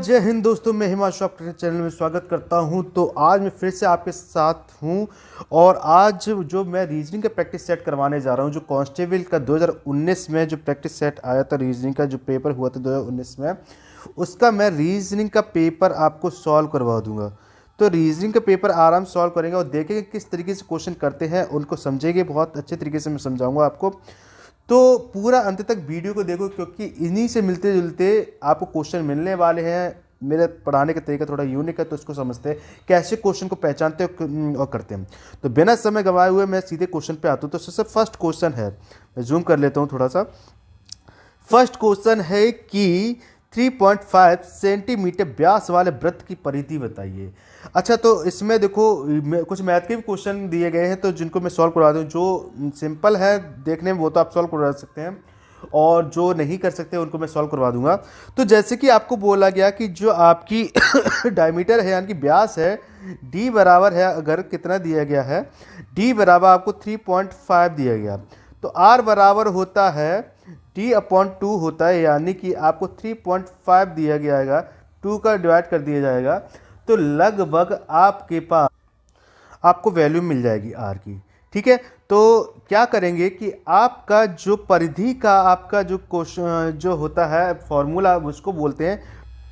जय हिंद दोस्तों, मैं हिमांशु आपके चैनल में स्वागत करता हूं। तो आज मैं फिर से आपके साथ हूं और आज जो मैं रीजनिंग का प्रैक्टिस सेट करवाने जा रहा हूं, जो कांस्टेबल का 2019 में जो प्रैक्टिस सेट आया था, रीजनिंग का जो पेपर हुआ था 2019 में, उसका मैं रीजनिंग का पेपर आपको सॉल्व करवा दूंगा। तो रीजनिंग का पेपर आराम से सॉल्व करेंगे और देखेंगे किस तरीके से क्वेश्चन करते हैं, उनको समझेंगे। बहुत अच्छे तरीके से मैं समझाऊंगा आपको। तो पूरा अंत तक वीडियो को देखो, क्योंकि इन्हीं से मिलते जुलते आपको क्वेश्चन मिलने वाले हैं। मेरे पढ़ाने का तरीका थोड़ा यूनिक है, तो इसको समझते हैं कैसे क्वेश्चन को पहचानते और करते हैं। तो बिना समय गंवाए हुए मैं सीधे क्वेश्चन पे आता हूँ। तो सबसे फर्स्ट क्वेश्चन है, मैं जूम कर लेता हूँ थोड़ा सा। फर्स्ट क्वेश्चन है कि 3.5 सेंटीमीटर व्यास वाले वृत्त की परिधि बताइए। अच्छा, तो इसमें देखो कुछ मैथ के भी क्वेश्चन दिए गए हैं, तो जिनको मैं सॉल्व करवा दूँ। जो सिंपल है देखने में वो तो आप सॉल्व करवा सकते हैं, और जो नहीं कर सकते उनको मैं सॉल्व करवा दूंगा। तो जैसे कि आपको बोला गया कि जो आपकी डायमीटर है, यानी कि व्यास है, डी बराबर है, अगर कितना दिया गया है, डी बराबर आपको 3.5 दिया गया, तो आर बराबर होता है d/2 होता है, यानी कि आपको 3.5 दिया गया है, 2 का डिवाइड कर दिया जाएगा, तो लगभग आपके पास आपको वैल्यू मिल जाएगी आर की। ठीक है, तो क्या करेंगे कि आपका जो परिधि का आपका जो क्वेश्चन जो होता है फॉर्मूला, उसको बोलते हैं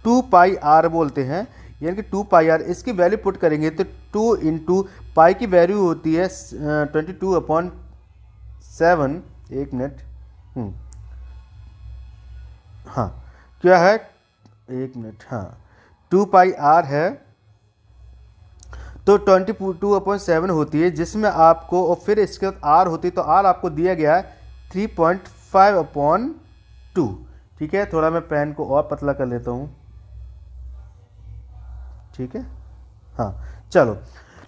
2πr बोलते हैं, यानी कि 2πr। इसकी वैल्यू पुट करेंगे तो 2 इंटू पाई की वैल्यू होती है 22/7। एक मिनट, हाँ क्या है, एक मिनट, हाँ 2πr है, तो 22/7 होती है, जिसमें आपको, और फिर इसके बाद आर होती है, तो आर आपको दिया गया है 3.5/2। ठीक है, थोड़ा मैं पेन को और पतला कर लेता हूँ। ठीक है, हाँ चलो।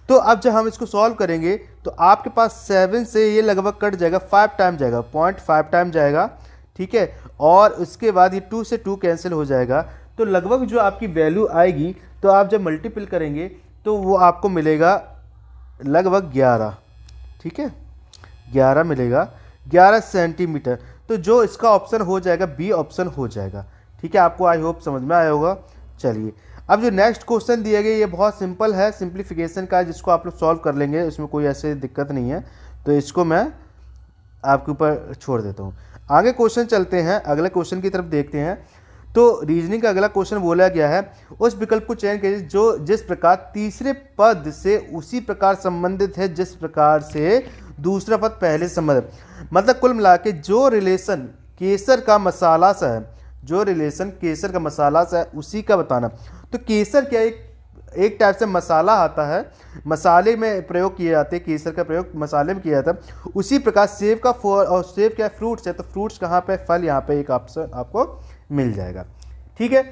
तो अब जब हम इसको सॉल्व करेंगे तो आपके पास 7 से ये लगभग कट जाएगा, 5 टाइम जाएगा, 0.5 टाइम जाएगा। ठीक है, और उसके बाद ये 2 से 2 कैंसिल हो जाएगा, तो लगभग जो आपकी वैल्यू आएगी, तो आप जब मल्टीपल करेंगे तो वो आपको मिलेगा लगभग 11। ठीक है, 11 मिलेगा, 11 सेंटीमीटर। तो जो इसका ऑप्शन हो जाएगा, बी ऑप्शन हो जाएगा। ठीक है, आपको आई होप समझ में आया होगा। चलिए, अब जो नेक्स्ट क्वेश्चन दिया गया ये बहुत सिंपल है, सिंप्लीफिकेशन का है, जिसको आप लोग सॉल्व कर लेंगे, इसमें कोई ऐसे दिक्कत नहीं है। तो इसको मैं आपके ऊपर छोड़ देता हूँ। आगे क्वेश्चन चलते हैं, अगले क्वेश्चन की तरफ देखते हैं। तो रीजनिंग का अगला क्वेश्चन बोला गया है, उस विकल्प को चयन कीजिए जो जिस प्रकार तीसरे पद से उसी प्रकार संबंधित है जिस प्रकार से दूसरा पद पहले से संबंधित। मतलब कुल मिला के जो रिलेशन केसर का मसाला सा है, जो रिलेशन केसर का मसाला सा है, उसी का बताना। तो केसर क्या, एक टाइप से मसाला आता है, मसाले में प्रयोग किए जाते हैं, केसर का प्रयोग मसाले में किया जाता है। उसी प्रकार सेब का फल, और सेब क्या फ्रूट्स है, तो फ्रूट्स कहाँ पे, फल, यहाँ पे एक ऑप्शन आपको मिल जाएगा। ठीक है,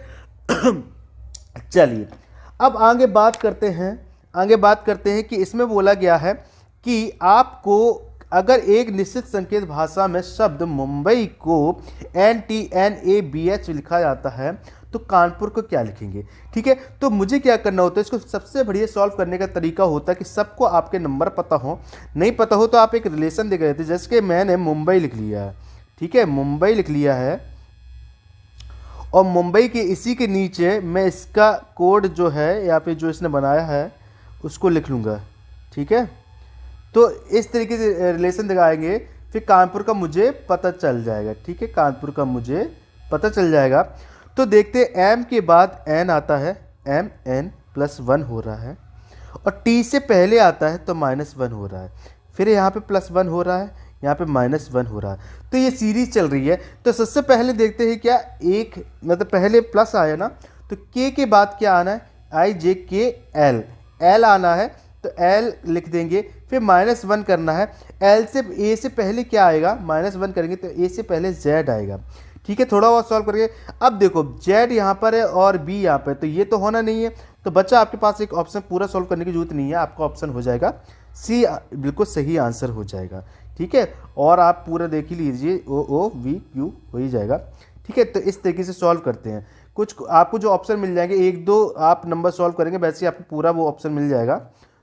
चलिए अब आगे बात करते हैं कि इसमें बोला गया है कि आपको अगर एक निश्चित संकेत भाषा में शब्द मुंबई को NTNABH लिखा जाता है, तो कानपुर को क्या लिखेंगे। ठीक है, तो मुझे क्या करना होता है, इसको सबसे बढ़िया सॉल्व करने का तरीका होता है कि सबको आपके नंबर पता हो, नहीं पता हो तो आप एक रिलेशन देख रहे थे, जैसे कि मैंने मुंबई लिख लिया है। ठीक है, मुंबई लिख लिया है, और मुंबई के इसी के नीचे मैं इसका कोड जो है या फिर जो इसने बनाया है उसको लिख लूँगा। ठीक है, तो इस तरीके से रिलेशन दिखाएंगे, फिर कानपुर का मुझे पता चल जाएगा। ठीक है, कानपुर का मुझे पता चल जाएगा। तो देखते हैं, एम के बाद एन आता है, MN+1 हो रहा है, और टी से पहले आता है तो -1 हो रहा है, फिर यहाँ पे +1 हो रहा है, यहाँ पे -1 हो रहा है। तो ये सीरीज चल रही है। तो सबसे पहले देखते हैं क्या, एक मतलब पहले प्लस आया ना, तो के के बाद क्या आना है, IJKL, एल आना है, तो एल लिख देंगे, फिर -1 करना है। एल से ए से पहले क्या आएगा, -1 करेंगे तो ए से पहले जेड आएगा। ठीक है, थोड़ा और सॉल्व करेंगे। अब देखो जेड यहाँ पर है और बी यहाँ पर, तो ये तो होना नहीं है, तो बच्चा आपके पास एक ऑप्शन पूरा सॉल्व करने की जरूरत नहीं है, आपका ऑप्शन हो जाएगा सी, बिल्कुल सही आंसर हो जाएगा। ठीक है, और आप पूरा देख ही लीजिए, OOVQ हो ही जाएगा। ठीक है, तो इस तरीके से सॉल्व करते हैं। कुछ आपको जो ऑप्शन मिल जाएंगे, 1-2 आप नंबर सॉल्व करेंगे, वैसे ही आपको पूरा वो ऑप्शन मिल जाएगा,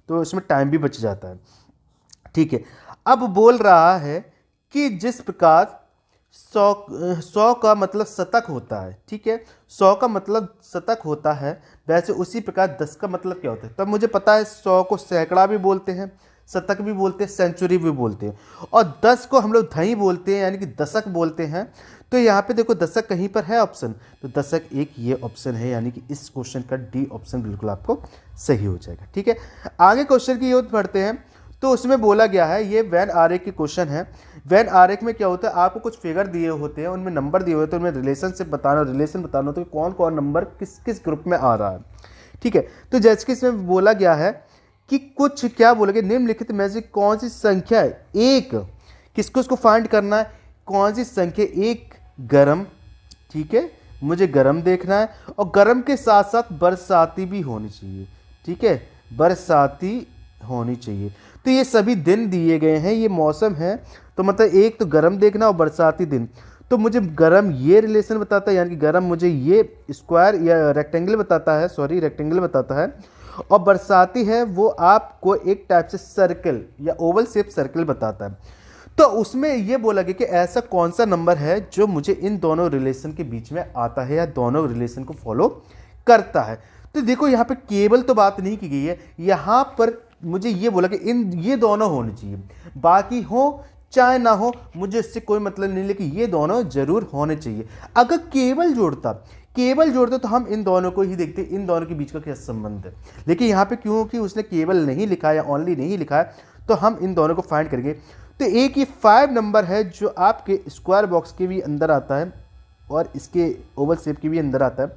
तो इसमें टाइम भी बच जाता है। ठीक है, अब बोल रहा है कि जिस प्रकार 100 का मतलब शतक होता है, ठीक है, 100 का मतलब शतक होता है, वैसे उसी प्रकार 10 का मतलब क्या होता है। तब मुझे पता है 100 को सैकड़ा भी बोलते हैं, शतक भी बोलते हैं, सेंचुरी भी बोलते हैं, और 10 को हम लोग धई बोलते हैं, यानी कि दशक बोलते हैं। तो यहाँ पे देखो दशक कहीं पर है ऑप्शन, तो दशक एक ये ऑप्शन है, यानी कि इस क्वेश्चन का डी ऑप्शन बिल्कुल आपको सही हो जाएगा। ठीक है, आगे क्वेश्चन की ओर बढ़ते हैं। तो उसमें बोला गया है, ये वैन आरेख की क्वेश्चन है। वैन आरेख में क्या होता है, आपको कुछ फिगर दिए होते हैं, उनमें नंबर दिए होते हैं, उनमें रिलेशन बताना होता है कि कौन कौन नंबर किस किस ग्रुप में आ रहा है। ठीक है, तो जैसे कि इसमें बोला गया है कि कुछ क्या बोलोगे, निम्नलिखित में से कौन सी संख्या है एक, किसको उसको फाइंड करना है, कौन सी संख्या एक गरम, ठीक है, मुझे गरम देखना है, और गरम के साथ साथ बरसाती भी होनी चाहिए। ठीक है, बरसाती होनी चाहिए। तो ये सभी दिन दिए गए हैं, ये मौसम है, तो मतलब एक तो गरम देखना और बरसाती दिन। तो मुझे गरम ये रिलेशन बताता है, यानी कि गरम मुझे ये स्क्वायर या रेक्टेंगल बताता है, सॉरी रेक्टेंगल बताता है, और बरसाती है वो आपको एक टाइप से सर्कल या ओवल शेप सर्कल बताता है। तो उसमें ये बोला गया कि ऐसा कौन सा नंबर है जो मुझे इन दोनों रिलेशन के बीच में आता है या दोनों रिलेशन को फॉलो करता है। तो देखो यहाँ पे केवल तो बात नहीं की गई है, यहाँ पर मुझे ये बोला कि इन ये दोनों होने चाहिए, बाकी हो चाहे ना हो मुझे इससे कोई मतलब नहीं, लेकिन ये दोनों जरूर होने चाहिए। अगर केवल जोड़ता तो हम इन दोनों को ही देखते, इन दोनों के बीच का क्या संबंध है। लेकिन यहाँ पे क्योंकि उसने केवल नहीं लिखा या ओनली नहीं लिखा है, तो हम इन दोनों को फाइंड करेंगे। तो एक ये 5 नंबर है जो आपके स्क्वायर बॉक्स के भी अंदर आता है और इसके ओवल शेप के भी अंदर आता है,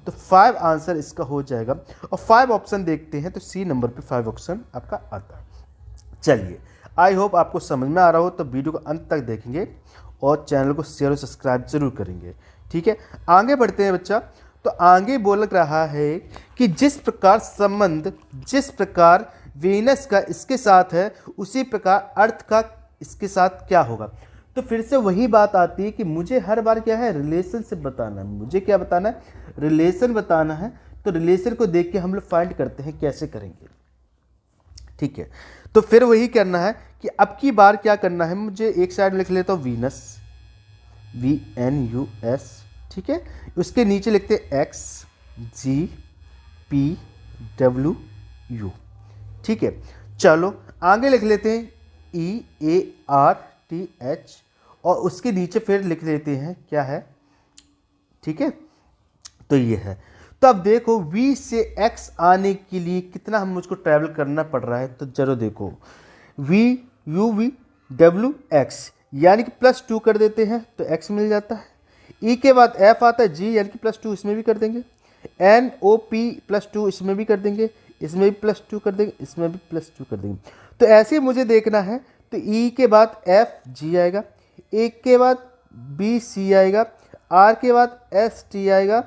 तो 5 आंसर इसका हो जाएगा। और 5 ऑप्शन देखते हैं तो सी नंबर पे 5 ऑप्शन आपका आता है। चलिए, आई होप आपको समझ में आ रहा हो, तो वीडियो को अंत तक देखेंगे और चैनल को शेयर और सब्सक्राइब जरूर करेंगे। ठीक है, आगे बढ़ते हैं बच्चा। तो आगे बोल रहा है कि जिस प्रकार वीनस का इसके साथ है, उसी प्रकार अर्थ का इसके साथ क्या होगा। तो फिर से वही बात आती है कि मुझे हर बार क्या है, रिलेशनशिप बताना है। मुझे क्या बताना है, रिलेशन बताना है। तो रिलेशन को देख के हम लोग फाइंड करते हैं कैसे करेंगे। ठीक है, तो फिर वही करना है कि अब की बार क्या करना है, मुझे एक साइड लिख लेता हूँ वीनस, VNUS, ठीक है, उसके नीचे लिखते हैं XGPWU। ठीक है, चलो आगे लिख लेते हैं EARTH, और उसके नीचे फिर लिख लेते हैं क्या है। ठीक है, तो ये है। तो अब देखो V से X आने के लिए कितना हम मुझको ट्रैवल करना पड़ रहा है। तो जरूर देखो VUVWX, यानी कि +2 कर देते हैं तो X मिल जाता है। E के बाद F आता है, G यानी कि +2 इसमें भी कर देंगे, NOP +2 इसमें भी कर देंगे, इसमें भी +2 कर देंगे, इसमें भी +2 कर देंगे। तो ऐसे मुझे देखना है। तो E के बाद FG आएगा, A के बाद BC आएगा, R के बाद ST आएगा,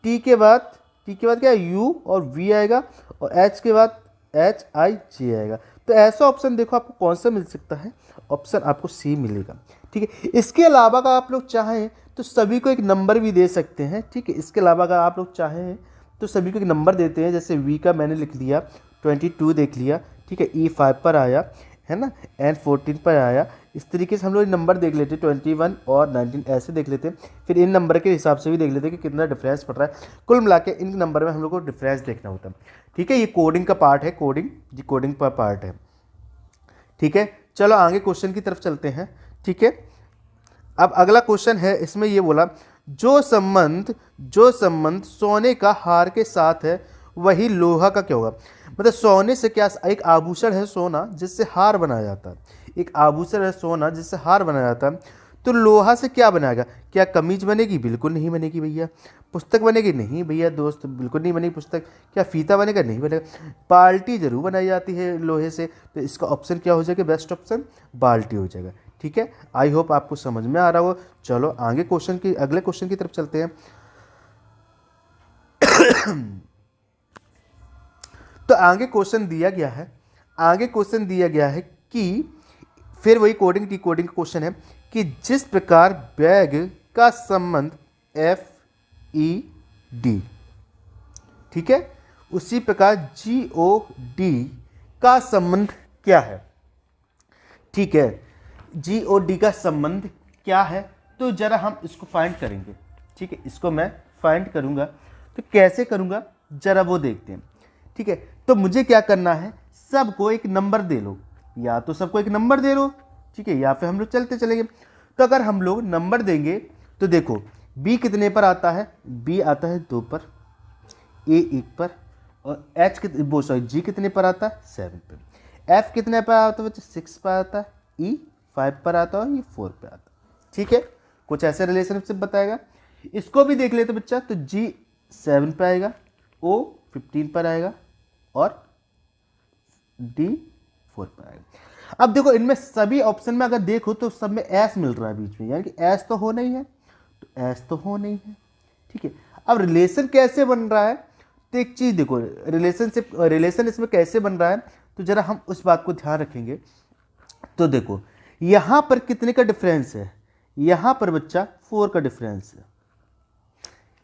T के बाद क्या U और V आएगा, और H के बाद HIJ आएगा। तो ऐसा ऑप्शन देखो आपको कौन सा मिल सकता है, ऑप्शन आपको C मिलेगा। ठीक है, इसके अलावा अगर आप लोग चाहें तो सभी को एक नंबर भी दे सकते हैं। ठीक है, इसके अलावा अगर आप लोग चाहें तो सभी को एक नंबर देते हैं। जैसे V का मैंने लिख दिया 22 देख लिया, ठीक है, E5 पर आया है ना, N14 पर आया। इस तरीके से हम लोग नंबर देख लेते हैं, 21 और 19 ऐसे देख लेते हैं। फिर इन नंबर के हिसाब से भी देख लेते हैं कि कितना डिफरेंस पड़ रहा है। कुल मिला के इन नंबर में हम लोग को डिफरेंस देखना होता है। ठीक है, ये कोडिंग का पार्ट है, कोडिंग का पार्ट है। ठीक है, चलो आगे क्वेश्चन की तरफ चलते हैं। ठीक है, अब अगला क्वेश्चन है, इसमें ये बोला जो संबंध सोने का हार के साथ है वही लोहा का क्या होगा। मतलब सोने से क्या, एक आभूषण है सोना जिससे हार बनाया जाता है, एक आभूषण है सोना जिससे हार बनाया जाता है। तो लोहा से क्या बनाएगा, क्या कमीज बनेगी, बिल्कुल नहीं बनेगी भैया। पुस्तक बनेगी, नहीं भैया दोस्त बिल्कुल नहीं बनेगी पुस्तक। क्या फीता बनेगा, नहीं बनेगा। बाल्टी जरूर बनाई जाती है लोहे से, तो इसका ऑप्शन क्या हो जाएगा, बेस्ट ऑप्शन बाल्टी हो जाएगा। ठीक है, आई होप आपको समझ में आ रहा हो। चलो अगले क्वेश्चन की तरफ चलते हैं। तो आगे क्वेश्चन दिया गया है कि फिर वही कोडिंग क्वेश्चन है कि जिस प्रकार बैग का संबंध FED, ठीक है, उसी प्रकार GOD का संबंध क्या है। ठीक है, GOD का संबंध क्या है, तो ज़रा हम इसको फाइंड करेंगे। ठीक है, इसको मैं फाइंड करूँगा, तो कैसे करूँगा ज़रा वो देखते हैं। ठीक है, तो मुझे क्या करना है, सबको एक नंबर दे लो, या तो सबको एक नंबर दे लो, ठीक है, या फिर हम लोग चलते चलेंगे। तो अगर हम लोग नंबर देंगे तो देखो b कितने पर आता है, b आता है 2 पर, a 1 पर, और h g कितने पर आता है 7 पर, f कितने पर आता है बच्चे 6 पर आता है, e 5 पर आता है, और ये 4 पर आता है। ठीक है, कुछ ऐसे रिलेशनशिप बताएगा। इसको भी देख लेते बच्चा, तो g 7 पर आएगा, o 15 पर आएगा, और d 4 पर आएगा। अब देखो इनमें सभी ऑप्शन में अगर देखो तो सब में एस मिल रहा है बीच में, यानी कि एस तो हो नहीं है, तो एस तो हो नहीं है। ठीक है, अब रिलेशन कैसे बन रहा है, तो एक चीज देखो, रिलेशन इसमें कैसे बन रहा है, तो जरा हम उस बात को ध्यान रखेंगे। तो देखो यहां पर कितने का डिफरेंस है, यहां पर बच्चा 4 का डिफरेंस है,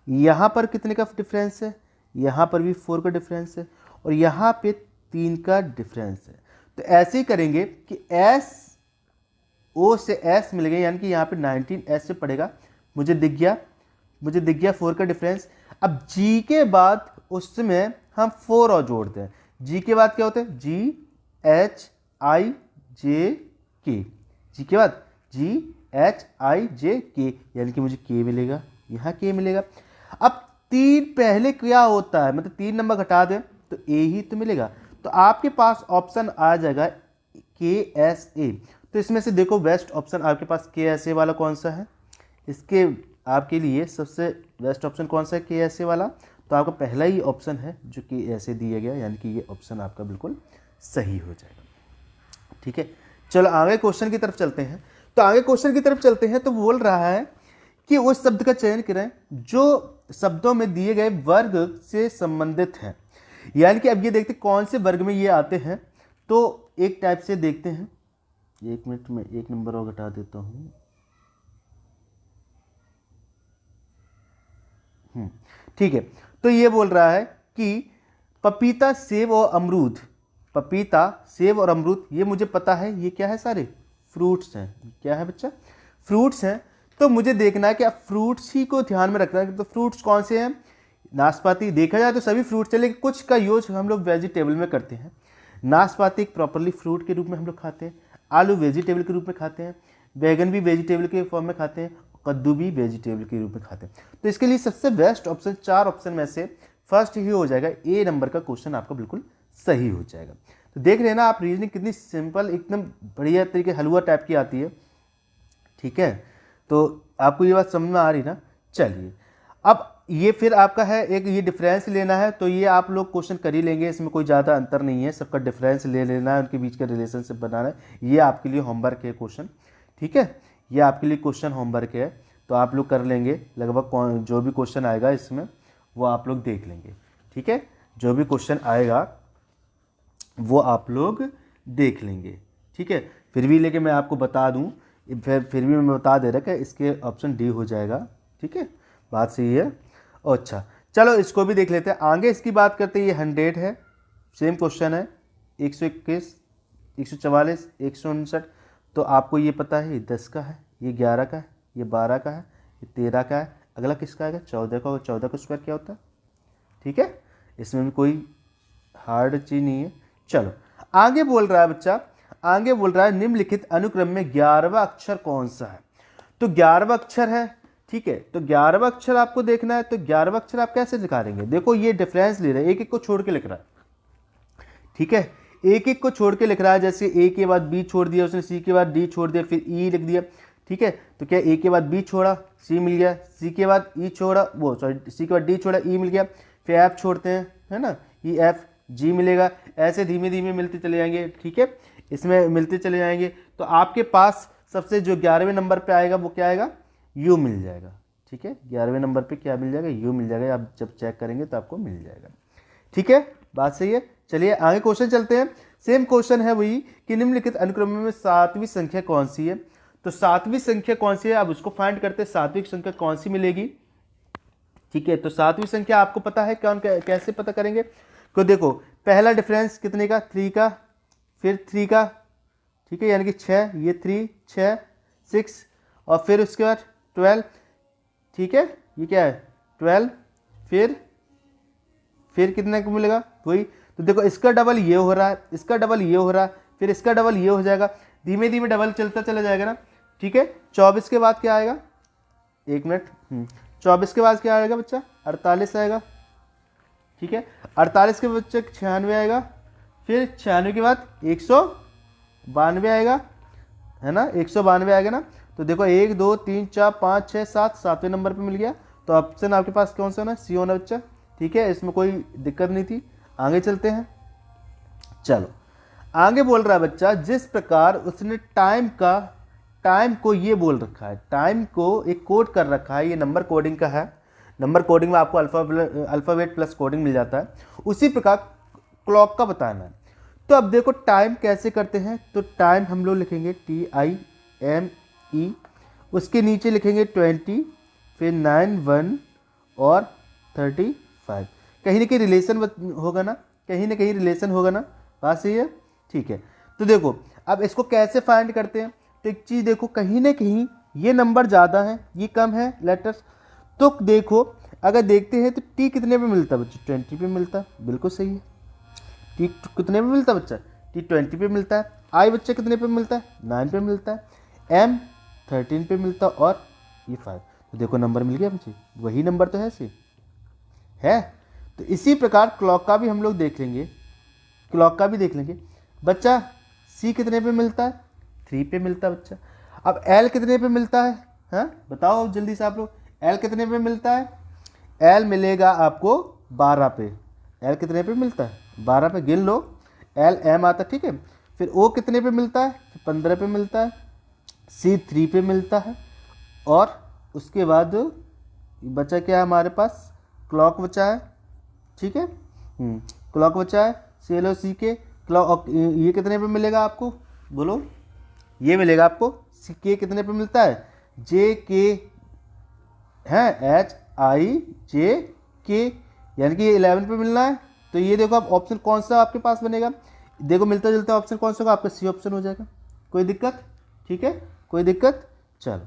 यहां पर कितने का डिफरेंस है, यहां पर भी 4 का डिफरेंस है, और यहां पे 3 का डिफरेंस है। तो ऐसे ही करेंगे कि एस ओ से एस मिल गया, यानी कि यहाँ पे 19 एस से पड़ेगा, मुझे दिख गया 4 का डिफरेंस। अब जी के बाद उसमें हम 4 और जोड़ते हैं। जी के बाद क्या होता है, जी एच आई जे के, जी के बाद जी एच आई जे के, यानी कि मुझे के मिलेगा, यहाँ के मिलेगा। अब 3 पहले क्या होता है, मतलब 3 नंबर घटा दें तो ए ही तो मिलेगा, तो आपके पास ऑप्शन आ जाएगा के एस ए। तो इसमें से देखो बेस्ट ऑप्शन आपके पास के एस ए वाला कौन सा है, इसके आपके लिए सबसे बेस्ट ऑप्शन कौन सा है, के एस ए वाला। तो आपका पहला ही ऑप्शन है जो के एस ए दिया गया, यानी कि ये ऑप्शन आपका बिल्कुल सही हो जाएगा। ठीक है, चलो आगे क्वेश्चन की तरफ चलते हैं। तो आगे क्वेश्चन की तरफ चलते हैं तो बोल रहा है कि उस शब्द का चयन करें जो शब्दों में दिए गए वर्ग से संबंधित है। यानी कि अब ये देखते कौन से वर्ग में ये आते हैं, तो एक टाइप से देखते हैं। 1 मिनट में एक नंबर और घटा देता हूं। ठीक है, तो ये बोल रहा है कि पपीता सेब और अमरूद, पपीता सेब और अमरूद, ये मुझे पता है ये क्या है, सारे फ्रूट्स हैं। क्या है बच्चा, फ्रूट्स हैं। तो मुझे देखना है कि अब फ्रूट्स ही को ध्यान में रखना है। तो फ्रूट्स कौन से हैं, नाशपाती, देखा जाए तो सभी फ्रूट्स हैं, लेकिन कुछ का यूज हम लोग वेजिटेबल में करते हैं। नाशपाती प्रॉपरली फ्रूट के रूप में हम लोग खाते हैं, आलू वेजिटेबल के रूप में खाते हैं, बैगन भी वेजिटेबल के फॉर्म में खाते हैं, कद्दू भी वेजिटेबल के रूप में खाते हैं। तो इसके लिए सबसे बेस्ट ऑप्शन 4 ऑप्शन में से फर्स्ट ही हो जाएगा, ए नंबर का क्वेश्चन आपका बिल्कुल सही हो जाएगा। तो देख रहे हैं ना आप, रीजनिंग कितनी सिंपल, एकदम बढ़िया तरीके हलवा टाइप की आती है। ठीक है, तो आपको ये बात समझ में आ रही ना। चलिए अब ये फिर आपका है एक, ये डिफरेंस लेना है, तो ये आप लोग क्वेश्चन कर ही लेंगे, इसमें कोई ज़्यादा अंतर नहीं है, सबका डिफरेंस ले लेना है, उनके बीच का रिलेशनशिप बनाना है। ये आपके लिए होमवर्क है क्वेश्चन। ठीक है, ये आपके लिए क्वेश्चन होमवर्क है, तो आप लोग कर लेंगे लगभग। जो भी क्वेश्चन आएगा इसमें वो आप लोग देख लेंगे। ठीक है, जो भी क्वेश्चन आएगा वो आप लोग देख लेंगे। ठीक है, फिर भी लेके मैं आपको बता दूं, फिर भी मैं बता दे रहा कि इसके ऑप्शन डी हो जाएगा। ठीक है, बात सही है। अच्छा चलो इसको भी देख लेते हैं। आगे इसकी बात करते हैं, ये 100 है, सेम क्वेश्चन है, 121, 144, 159। तो आपको ये पता है ये 10 का है, ये 11 का है, ये 12 का है, ये 13 का है। अगला किसका आएगा, 14 का। और 14 का स्क्वायर क्या होता है। ठीक है, इसमें भी कोई हार्ड चीज नहीं है। चलो आगे बोल रहा है बच्चा, आगे बोल रहा है निम्नलिखित अनुक्रम में 11वां अक्षर कौन सा है। तो 11वां अक्षर है। ठीक है, तो 11वां अक्षर आपको देखना है। तो 11वां अक्षर आप कैसे निकालेंगे, देखो ये डिफरेंस ले रहे हैं, एक एक को छोड़ के लिख रहा है। ठीक है, एक एक को छोड़ के लिख रहा है, जैसे ए के बाद बी छोड़ दिया उसने, सी के बाद डी छोड़ दिया, फिर ई लिख दिया। ठीक है, तो क्या ए के बाद बी छोड़ा, सी मिल गया, सी के बाद ई छोड़ा, वो सॉरी सी के बाद डी छोड़ा, ई मिल गया, फिर एफ छोड़ते हैं, है ना, ई एफ, जी मिलेगा। ऐसे धीमे धीमे मिलते चले जाएंगे। ठीक है, इसमें मिलते चले जाएंगे। तो आपके पास सबसे जो 11वें नंबर पे आएगा वो क्या आएगा, यू मिल जाएगा। ठीक है, 11वें नंबर पे क्या मिल जाएगा, यू मिल जाएगा। आप जब चेक करेंगे तो आपको मिल जाएगा। ठीक है, बात सही है। चलिए आगे क्वेश्चन चलते हैं। सेम क्वेश्चन है वही कि निम्नलिखित अनुक्रमों में 7वीं संख्या कौन सी है। तो 7वीं संख्या कौन सी है, अब उसको फाइंड करते हैं, 7वीं संख्या कौन सी मिलेगी। ठीक है, तो 7वीं संख्या आपको पता है कौन, कैसे पता करेंगे। तो देखो पहला डिफरेंस कितने का, 3 का, फिर 3 का। ठीक है, यानी कि 6, ये 3, 6, 6, और फिर उसके बाद 12, ठीक है, ये क्या है 12, फिर कितने को मिलेगा वही। तो देखो इसका डबल ये हो रहा है, इसका डबल ये हो रहा है, फिर इसका डबल ये हो जाएगा, धीमे धीमे डबल चलता चला जाएगा ना, ठीक है। 24 के बाद क्या आएगा, 1 मिनट, 24 के बाद क्या आएगा बच्चा, 48 आएगा, ठीक है। 48 के बच्चे 96 आएगा, फिर 96 के बाद 192 आएगा, है ना, 192 आएगा ना। तो देखो 1 2 3 4 5 6 7, 7वें नंबर पे मिल गया। तो ऑप्शन आपके पास कौन सा होना है, सी होना बच्चा, ठीक है, इसमें कोई दिक्कत नहीं थी। आगे चलते हैं, चलो आगे बोल रहा है बच्चा, जिस प्रकार उसने टाइम को ये बोल रखा है, टाइम को एक कोड कर रखा है, ये नंबर कोडिंग का है, नंबर कोडिंग में आपको अल्फ़ाबेट प्लस कोडिंग मिल जाता है, उसी प्रकार क्लॉक का बताना है। तो अब देखो टाइम कैसे करते हैं, तो टाइम हम लोग लिखेंगे TIME, उसके नीचे लिखेंगे 20, फिर 9 1 और 35, कहीं ना कहीं रिलेशन होगा ना, कहीं ना कहीं रिलेशन होगा ना, बात सही है, ठीक है। तो देखो अब इसको कैसे फाइंड करते हैं, तो एक चीज़ देखो, कहीं ना कहीं ये नंबर ज़्यादा है, ये कम है लेटर्स, तो देखो अगर देखते हैं तो टी कितने पे मिलता है बच्चे, 20 पे मिलता है, बिल्कुल सही है। टी कितने पे मिलता है बच्चा, टी 20 पे मिलता है। आई बच्चे कितने पे मिलता है, 9 पे मिलता है। एम 13 पे मिलता है, और ये 5। तो देखो नंबर मिल गया मुझे, वही नंबर तो है सी है। तो इसी प्रकार क्लॉक का भी हम लोग देख लेंगे, क्लॉक का भी देख लेंगे बच्चा। सी कितने पे मिलता है, 3 पे मिलता है बच्चा। अब एल कितने पे मिलता है, हाँ बताओ जल्दी से आप लोग, एल कितने पे मिलता है, एल मिलेगा आपको 12 पे। एल कितने पे मिलता है, 12 पे, गिन लो, एल एम आता, ठीक है। फिर ओ कितने पे मिलता है, 15 पे मिलता है। सी 3 पे मिलता है, और उसके बाद बचा क्या है हमारे पास, क्लॉक बचा है, ठीक है, क्लॉक बचा है, CLO सी के क्लॉक, ये कितने पे मिलेगा आपको, बोलो, ये मिलेगा आपको, सी के कितने पे मिलता है, जे के है, HIJK, यानी कि ये 11 पे मिलना है। तो ये देखो आप ऑप्शन कौन सा आपके पास बनेगा, देखो मिलता जुलता ऑप्शन कौन सा होगा, आपका सी ऑप्शन हो जाएगा, कोई दिक्कत, ठीक है, कोई दिक्कत। चलो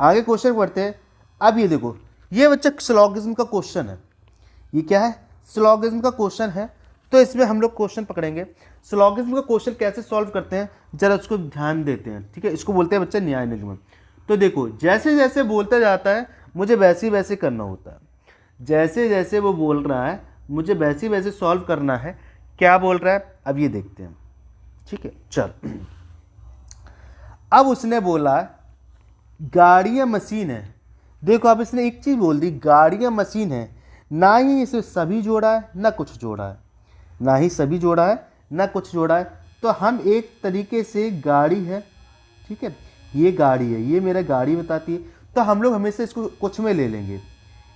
आगे क्वेश्चन पढ़ते हैं। अब ये देखो, ये बच्चा सिलोगिज्म का क्वेश्चन है, ये क्या है, सिलोगिज्म का क्वेश्चन है। तो इसमें हम लोग क्वेश्चन पकड़ेंगे, सिलोगिज्म का क्वेश्चन कैसे सॉल्व करते हैं जरा उसको ध्यान देते हैं, ठीक है। इसको बोलते हैं बच्चा न्याय निगमन। तो देखो जैसे जैसे बोलता जाता है मुझे वैसे ही वैसे करना होता है, जैसे जैसे वो बोल रहा है मुझे वैसे ही वैसे सॉल्व करना है। क्या बोल रहा है अब ये देखते हैं, ठीक है। चल अब उसने बोला गाड़ियाँ मशीन है। देखो अब इसने एक चीज़ बोल दी, गाड़ियाँ मशीन है, ना ही इसे सभी जोड़ा है ना कुछ जोड़ा है, ना ही सभी जोड़ा है ना कुछ जोड़ा है। तो हम एक तरीके से गाड़ी है, ठीक है, ये गाड़ी है, ये मेरा गाड़ी बताती है, तो हम लोग हमेशा इसको कुछ में ले लेंगे,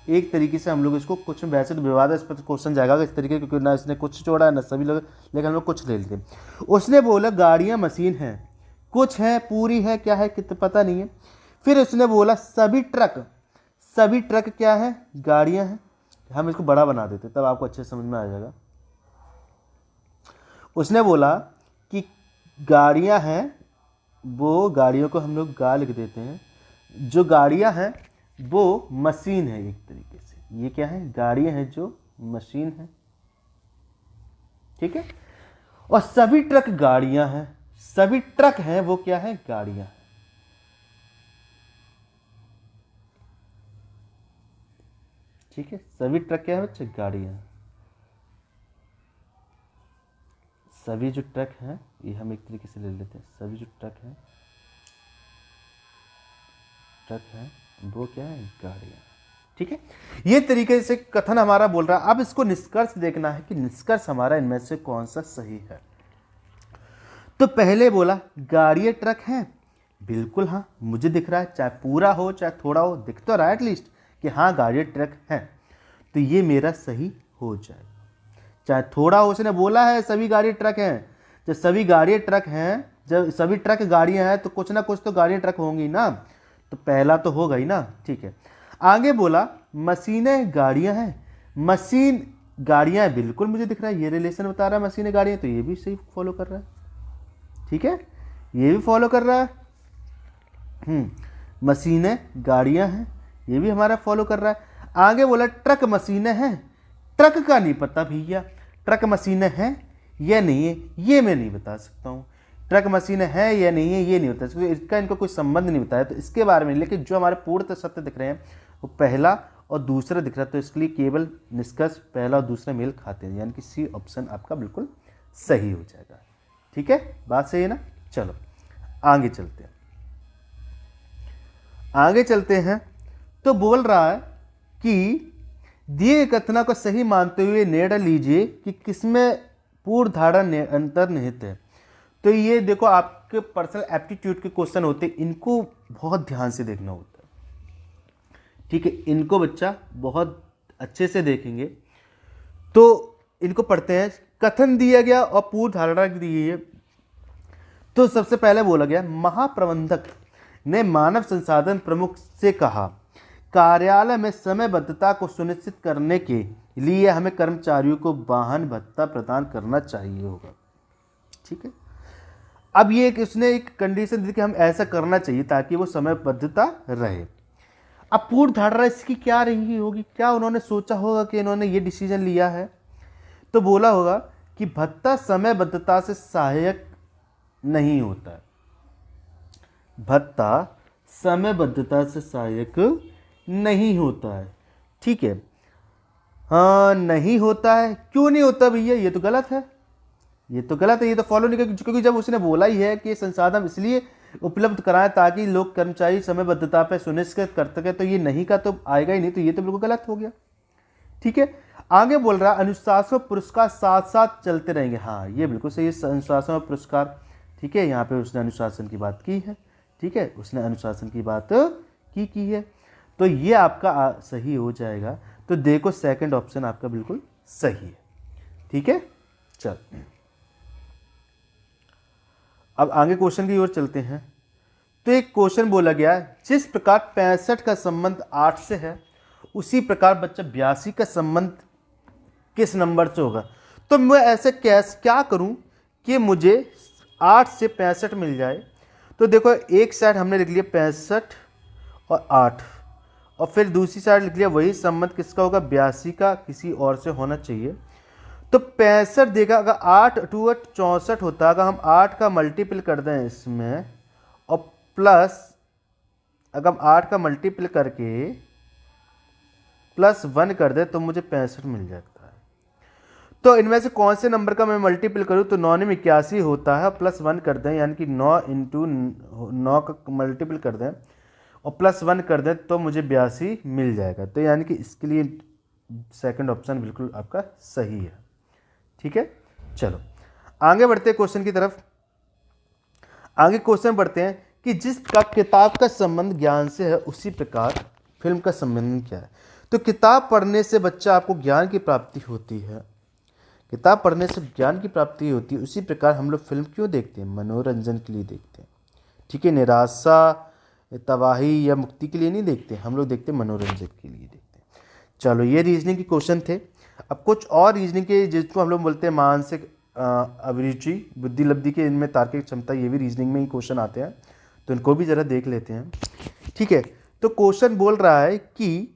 एक तरीके से हम लोग इसको कुछ में, वैसे तो विवादास्पद क्वेश्चन जाएगा इस तरीके, क्योंकि ना इसने कुछ जोड़ा है ना सभी लोग, लेकिन हम लोग कुछ ले लेते हैं। उसने बोला गाड़ियाँ मशीन हैं, कुछ है, पूरी है, क्या है कितना पता नहीं है। फिर उसने बोला सभी ट्रक क्या है, गाड़ियाँ हैं। हम इसको बड़ा बना देते तब आपको अच्छे समझ में आ जाएगा। उसने बोला कि गाड़ियाँ हैं, वो गाड़ियों को हम लोग गा लिख देते हैं, जो गाड़ियाँ हैं वो मशीन है एक तरीके से, ये क्या है, गाड़ियाँ हैं जो मशीन है, ठीक है। और सभी ट्रक गाड़ियाँ हैं, सभी ट्रक हैं वो क्या है, गाड़ियाँ हैं, ठीक है। सभी ट्रक क्या है बच्चे, गाड़ियाँ। सभी जो ट्रक हैं ये हम एक तरीके से ले लेते हैं, सभी जो ट्रक हैं वो क्या है, गाड़ियाँ, ठीक है। ये तरीके से कथन हमारा बोल रहा है। अब इसको निष्कर्ष देखना है कि निष्कर्ष हमारा इनमें से कौन सा सही है। तो पहले बोला गाड़ियाँ ट्रक हैं, बिल्कुल हाँ मुझे दिख रहा है, चाहे पूरा हो चाहे थोड़ा हो, दिख तो रहा है एटलीस्ट कि हाँ गाड़ियाँ ट्रक हैं, तो ये मेरा सही हो जाएगा। चाहे थोड़ा हो, उसने बोला है सभी गाड़ी ट्रक हैं, जब सभी गाड़ी ट्रक हैं, जब सभी ट्रक गाड़ियां हैं तो कुछ ना कुछ तो गाड़ियां ट्रक होंगी ना, तो पहला तो होगा ही ना, ठीक है। आगे बोला मशीनें गाड़ियां हैं, मशीन गाड़ियां हैं, बिल्कुल मुझे दिख रहा है, ये रिलेशन बता रहा है मशीनें गाड़ियां, तो ये भी सही फॉलो कर रहा है, ठीक है, ये भी फॉलो कर रहा है, मशीनें गाड़ियां हैं, ये भी हमारा फॉलो कर रहा है। आगे बोला ट्रक मशीनें हैं, ट्रक का नहीं पता भैया, ट्रक मशीनें हैं या नहीं है ये मैं नहीं बता सकता हूँ। ट्रक मशीनें हैं या नहीं है ये नहीं होता, इसका इनको कोई संबंध नहीं बताया तो इसके बारे में। लेकिन जो हमारे पूर्ण सत्य दिख रहे हैं वो पहला और दूसरा दिख रहा है, तो इसके लिए केवल निष्कर्ष पहला और दूसरा मेल खाते हैं, यानी कि सी ऑप्शन आपका बिल्कुल सही हो जाएगा। ठीक है, बात सही है ना। चलो आगे चलते हैं, आगे चलते हैं। तो बोल रहा है कि दिए कथना को सही मानते हुए निर्णय लीजिए कि किसमें पूर्ण धारा अंतर्निहित है। तो ये देखो आपके पर्सनल एप्टीट्यूड के क्वेश्चन होते हैं, इनको बहुत ध्यान से देखना होता है। ठीक है, इनको बच्चा बहुत अच्छे से देखेंगे। तो इनको पढ़ते हैं। कथन दिया गया और पूर्ण धारणा दी है। तो सबसे पहले बोला गया महाप्रबंधक ने मानव संसाधन प्रमुख से कहा कार्यालय में समयबद्धता को सुनिश्चित करने के लिए हमें कर्मचारियों को वाहन भत्ता प्रदान करना चाहिए होगा। ठीक है, अब ये उसने एक कंडीशन दी कि हम ऐसा करना चाहिए ताकि वो समयबद्धता रहे। अब पूर्ण धारणा इसकी क्या रही होगी, क्या उन्होंने सोचा होगा कि इन्होंने ये डिसीजन लिया है। तो बोला होगा कि भत्ता समयबद्धता से सहायक नहीं होता है, भत्ता समयबद्धता से सहायक नहीं होता है। ठीक है, हाँ नहीं होता है, क्यों नहीं होता भैया, ये तो गलत है, ये तो गलत है, ये तो फॉलो नहीं कर, क्योंकि जब उसने बोला ही है कि संसाधन इसलिए उपलब्ध कराएं ताकि लोग कर्मचारी समयबद्धता पर सुनिश्चित कर सके, तो ये नहीं का तो आएगा ही नहीं, तो ये तो बिल्कुल गलत हो गया। ठीक है, आगे बोल रहा अनुशासन पुरस्कार साथ साथ चलते रहेंगे। हाँ ये बिल्कुल सही है, अनुशासन और पुरस्कार। ठीक है, यहाँ पे उसने अनुशासन की बात की है। ठीक है, उसने अनुशासन की बात की है, तो ये आपका सही हो जाएगा। तो देखो सेकंड ऑप्शन आपका बिल्कुल सही है। ठीक है, चल अब आगे क्वेश्चन की ओर चलते हैं। तो एक क्वेश्चन बोला गया जिस प्रकार 65 का संबंध 8 से है उसी प्रकार बच्चा 82 का संबंध किस नंबर से होगा। तो मैं ऐसे क्या करूं कि मुझे 8 से 65 मिल जाए। तो देखो एक साइड हमने लिख लिया 65 और 8, और फिर दूसरी साइड लिख लिया वही संबंध किसका होगा, 82 का किसी और से होना चाहिए। तो 65 देगा, अगर 8 2 8 64 होता, अगर हम 8 का मल्टीपल कर दें इसमें और प्लस अगर हम 8 का मल्टीपल करके +1 कर दे तो मुझे 65 मिल जाता है। तो इनमें से कौन से नंबर का मैं मल्टीपल करूं, तो 9 में 81 होता है, +1 कर दें यानी कि 9 × 9 का मल्टीपल कर दें और +1 कर दें तो मुझे 82 मिल जाएगा। तो यानी कि इसके लिए सेकंड ऑप्शन बिल्कुल आपका सही है। ठीक है, चलो आगे बढ़ते हैं क्वेश्चन की तरफ। आगे क्वेश्चन बढ़ते हैं कि जिस प्रकार किताब का संबंध ज्ञान से है उसी प्रकार फिल्म का संबंध क्या है। तो किताब पढ़ने से बच्चा आपको ज्ञान की प्राप्ति होती है, किताब पढ़ने से ज्ञान की प्राप्ति होती है, उसी प्रकार हम लोग फिल्म क्यों देखते हैं, मनोरंजन के लिए देखते हैं। ठीक है, निराशा तबाही या मुक्ति के लिए नहीं देखते, हम लोग देखते हैं मनोरंजन के लिए देखते हैं। चलो ये रीजनिंग के क्वेश्चन थे। अब कुछ और रीजनिंग के जिसको हम लोग बोलते हैं मानसिक अभिरुचि बुद्धि लब्धि के, इनमें तार्किक क्षमता, ये भी रीजनिंग में ही क्वेश्चन आते हैं, तो इनको भी ज़रा देख लेते हैं। ठीक है, तो क्वेश्चन बोल रहा है कि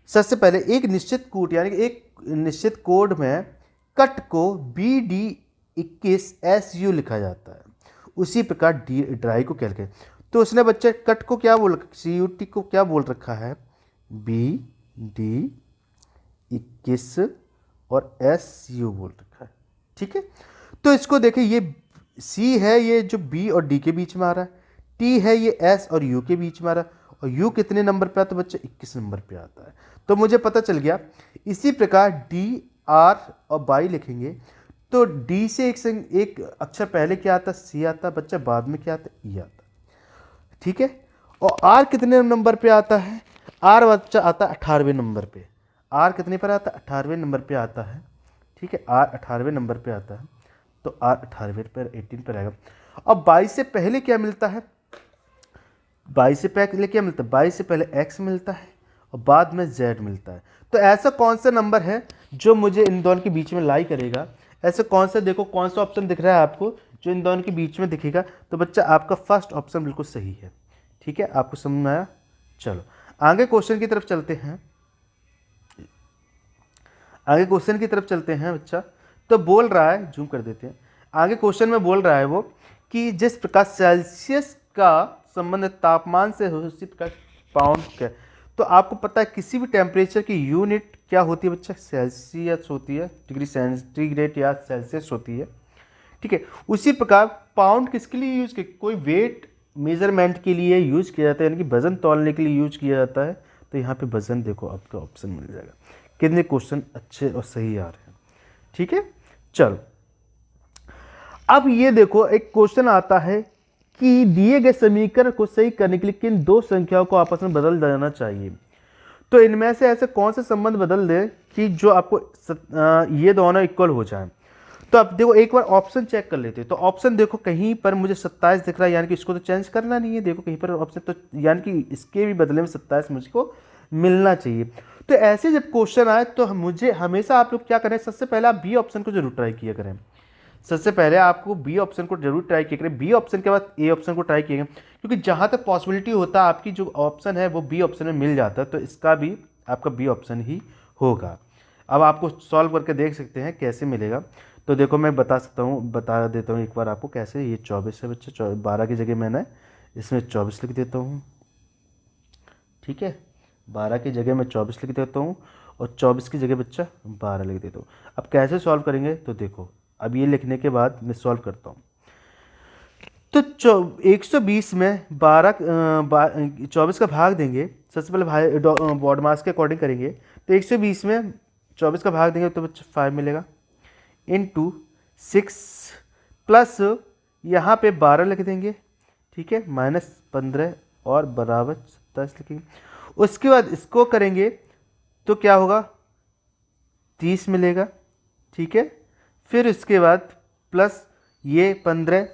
सबसे पहले एक निश्चित कोड यानी कि एक निश्चित कोड में कट को BD21SU लिखा जाता है, उसी प्रकार ड्राई को क्या लिखें। तो उसने बच्चे कट को क्या बोल, CUT को क्या बोल रखा है, BD21 और SU बोल रखा है। ठीक है, तो इसको देखें, ये C है, ये जो B और D के बीच में आ रहा है, T है ये S और U के बीच में आ रहा है, और U कितने नंबर पे आता है बच्चे, 21 नंबर पे आता है। तो मुझे पता चल गया। इसी प्रकार D R और Y लिखेंगे तो D से एक अक्षर पहले क्या आता है, C आता है बच्चा, बाद में क्या आता है, E आता है। ठीक है, और R कितने नंबर पे आता है, R बच्चा आता है 18वें नंबर पे। R कितने पर आता है, 18वें नंबर पे आता है। ठीक है, R 18वें नंबर पे आता है, तो R 18वें पर 18 पर आएगा। अब 22 से पहले क्या मिलता है, 22 से पहले क्या मिलता है, 22 से पहले X मिलता है और बाद में Z मिलता है। तो ऐसा कौन सा नंबर है जो मुझे इन दोनों के बीच में लाई करेगा, ऐसे कौन सा, देखो कौन सा ऑप्शन दिख रहा है आपको जो इन दोनों के बीच में दिखेगा। तो बच्चा आपका फर्स्ट ऑप्शन बिल्कुल सही है। ठीक है, आपको समझ में आया? चलो आगे क्वेश्चन की तरफ चलते हैं। आगे क्वेश्चन की तरफ चलते हैं बच्चा। तो बोल रहा है, जूम कर देते हैं, आगे क्वेश्चन में बोल रहा है वो कि जिस प्रकार सेल्सियस का संबंध तापमान से हो उसी प्रकार पाउंड का। तो आपको पता है किसी भी टेम्परेचर की यूनिट क्या होती है बच्चा? सेल्सियस होती है, डिग्री सेंटीग्रेड या सेल्सियस होती है, ठीक है। उसी प्रकार पाउंड किसके लिए यूज किया? कोई वेट मेजरमेंट के लिए यूज किया जाता है, यानी कि वजन तौलने के लिए यूज किया जाता है। तो यहाँ पे वजन देखो आपका ऑप्शन मिल जाएगा। कितने क्वेश्चन अच्छे और सही आ रहे हैं, ठीक है। चलो अब ये देखो एक क्वेश्चन आता है कि दिए गए समीकरण को सही करने के लिए किन दो संख्याओं को आपस में बदल देना चाहिए। तो इनमें से ऐसे कौन से संबंध बदल दे कि जो आपको ये दोनों इक्वल हो जाए। तो अब देखो एक बार ऑप्शन चेक कर लेते हैं। तो ऑप्शन देखो कहीं पर मुझे 27 दिख रहा है, यानी कि इसको तो चेंज करना नहीं है। देखो कहीं पर ऑप्शन, तो यानी कि इसके भी बदले में 27 मुझको मिलना चाहिए। तो ऐसे जब क्वेश्चन आए तो मुझे हमेशा आप लोग क्या करें, सबसे पहले आप बी ऑप्शन को जरूर ट्राई किया करें। सबसे पहले आपको बी ऑप्शन को जरूर ट्राई किया करें, बी ऑप्शन के बाद ए ऑप्शन को ट्राई किया करें, क्योंकि जहां तक पॉसिबिलिटी होता है आपकी जो ऑप्शन है वो बी ऑप्शन में मिल जाता है, तो इसका भी आपका बी ऑप्शन ही होगा। अब आपको सॉल्व करके देख सकते हैं कैसे मिलेगा। तो देखो मैं बता देता हूँ एक बार आपको कैसे। ये 24 है बच्चे, 12 की जगह मैंने इसमें 24 लिख देता हूँ, ठीक है। 12 की जगह मैं 24 लिख देता हूँ और 24 की जगह बच्चा 12 लिख देता हूँ। अब कैसे सॉल्व करेंगे, तो देखो अब ये लिखने के बाद मैं सॉल्व करता हूँ। तो 120 में 24 का भाग देंगे। सबसे पहले बॉड मास के अकॉर्डिंग करेंगे। तो 120 में 24 का भाग देंगे तो बच्चा 5 मिलेगा, इंटू 6 प्लस यहाँ पे 12 लिख देंगे, ठीक है, -15 और बराबर 27 लिखेंगे। उसके बाद इसको करेंगे तो क्या होगा, 30 मिलेगा, ठीक है। फिर इसके बाद प्लस ये 15,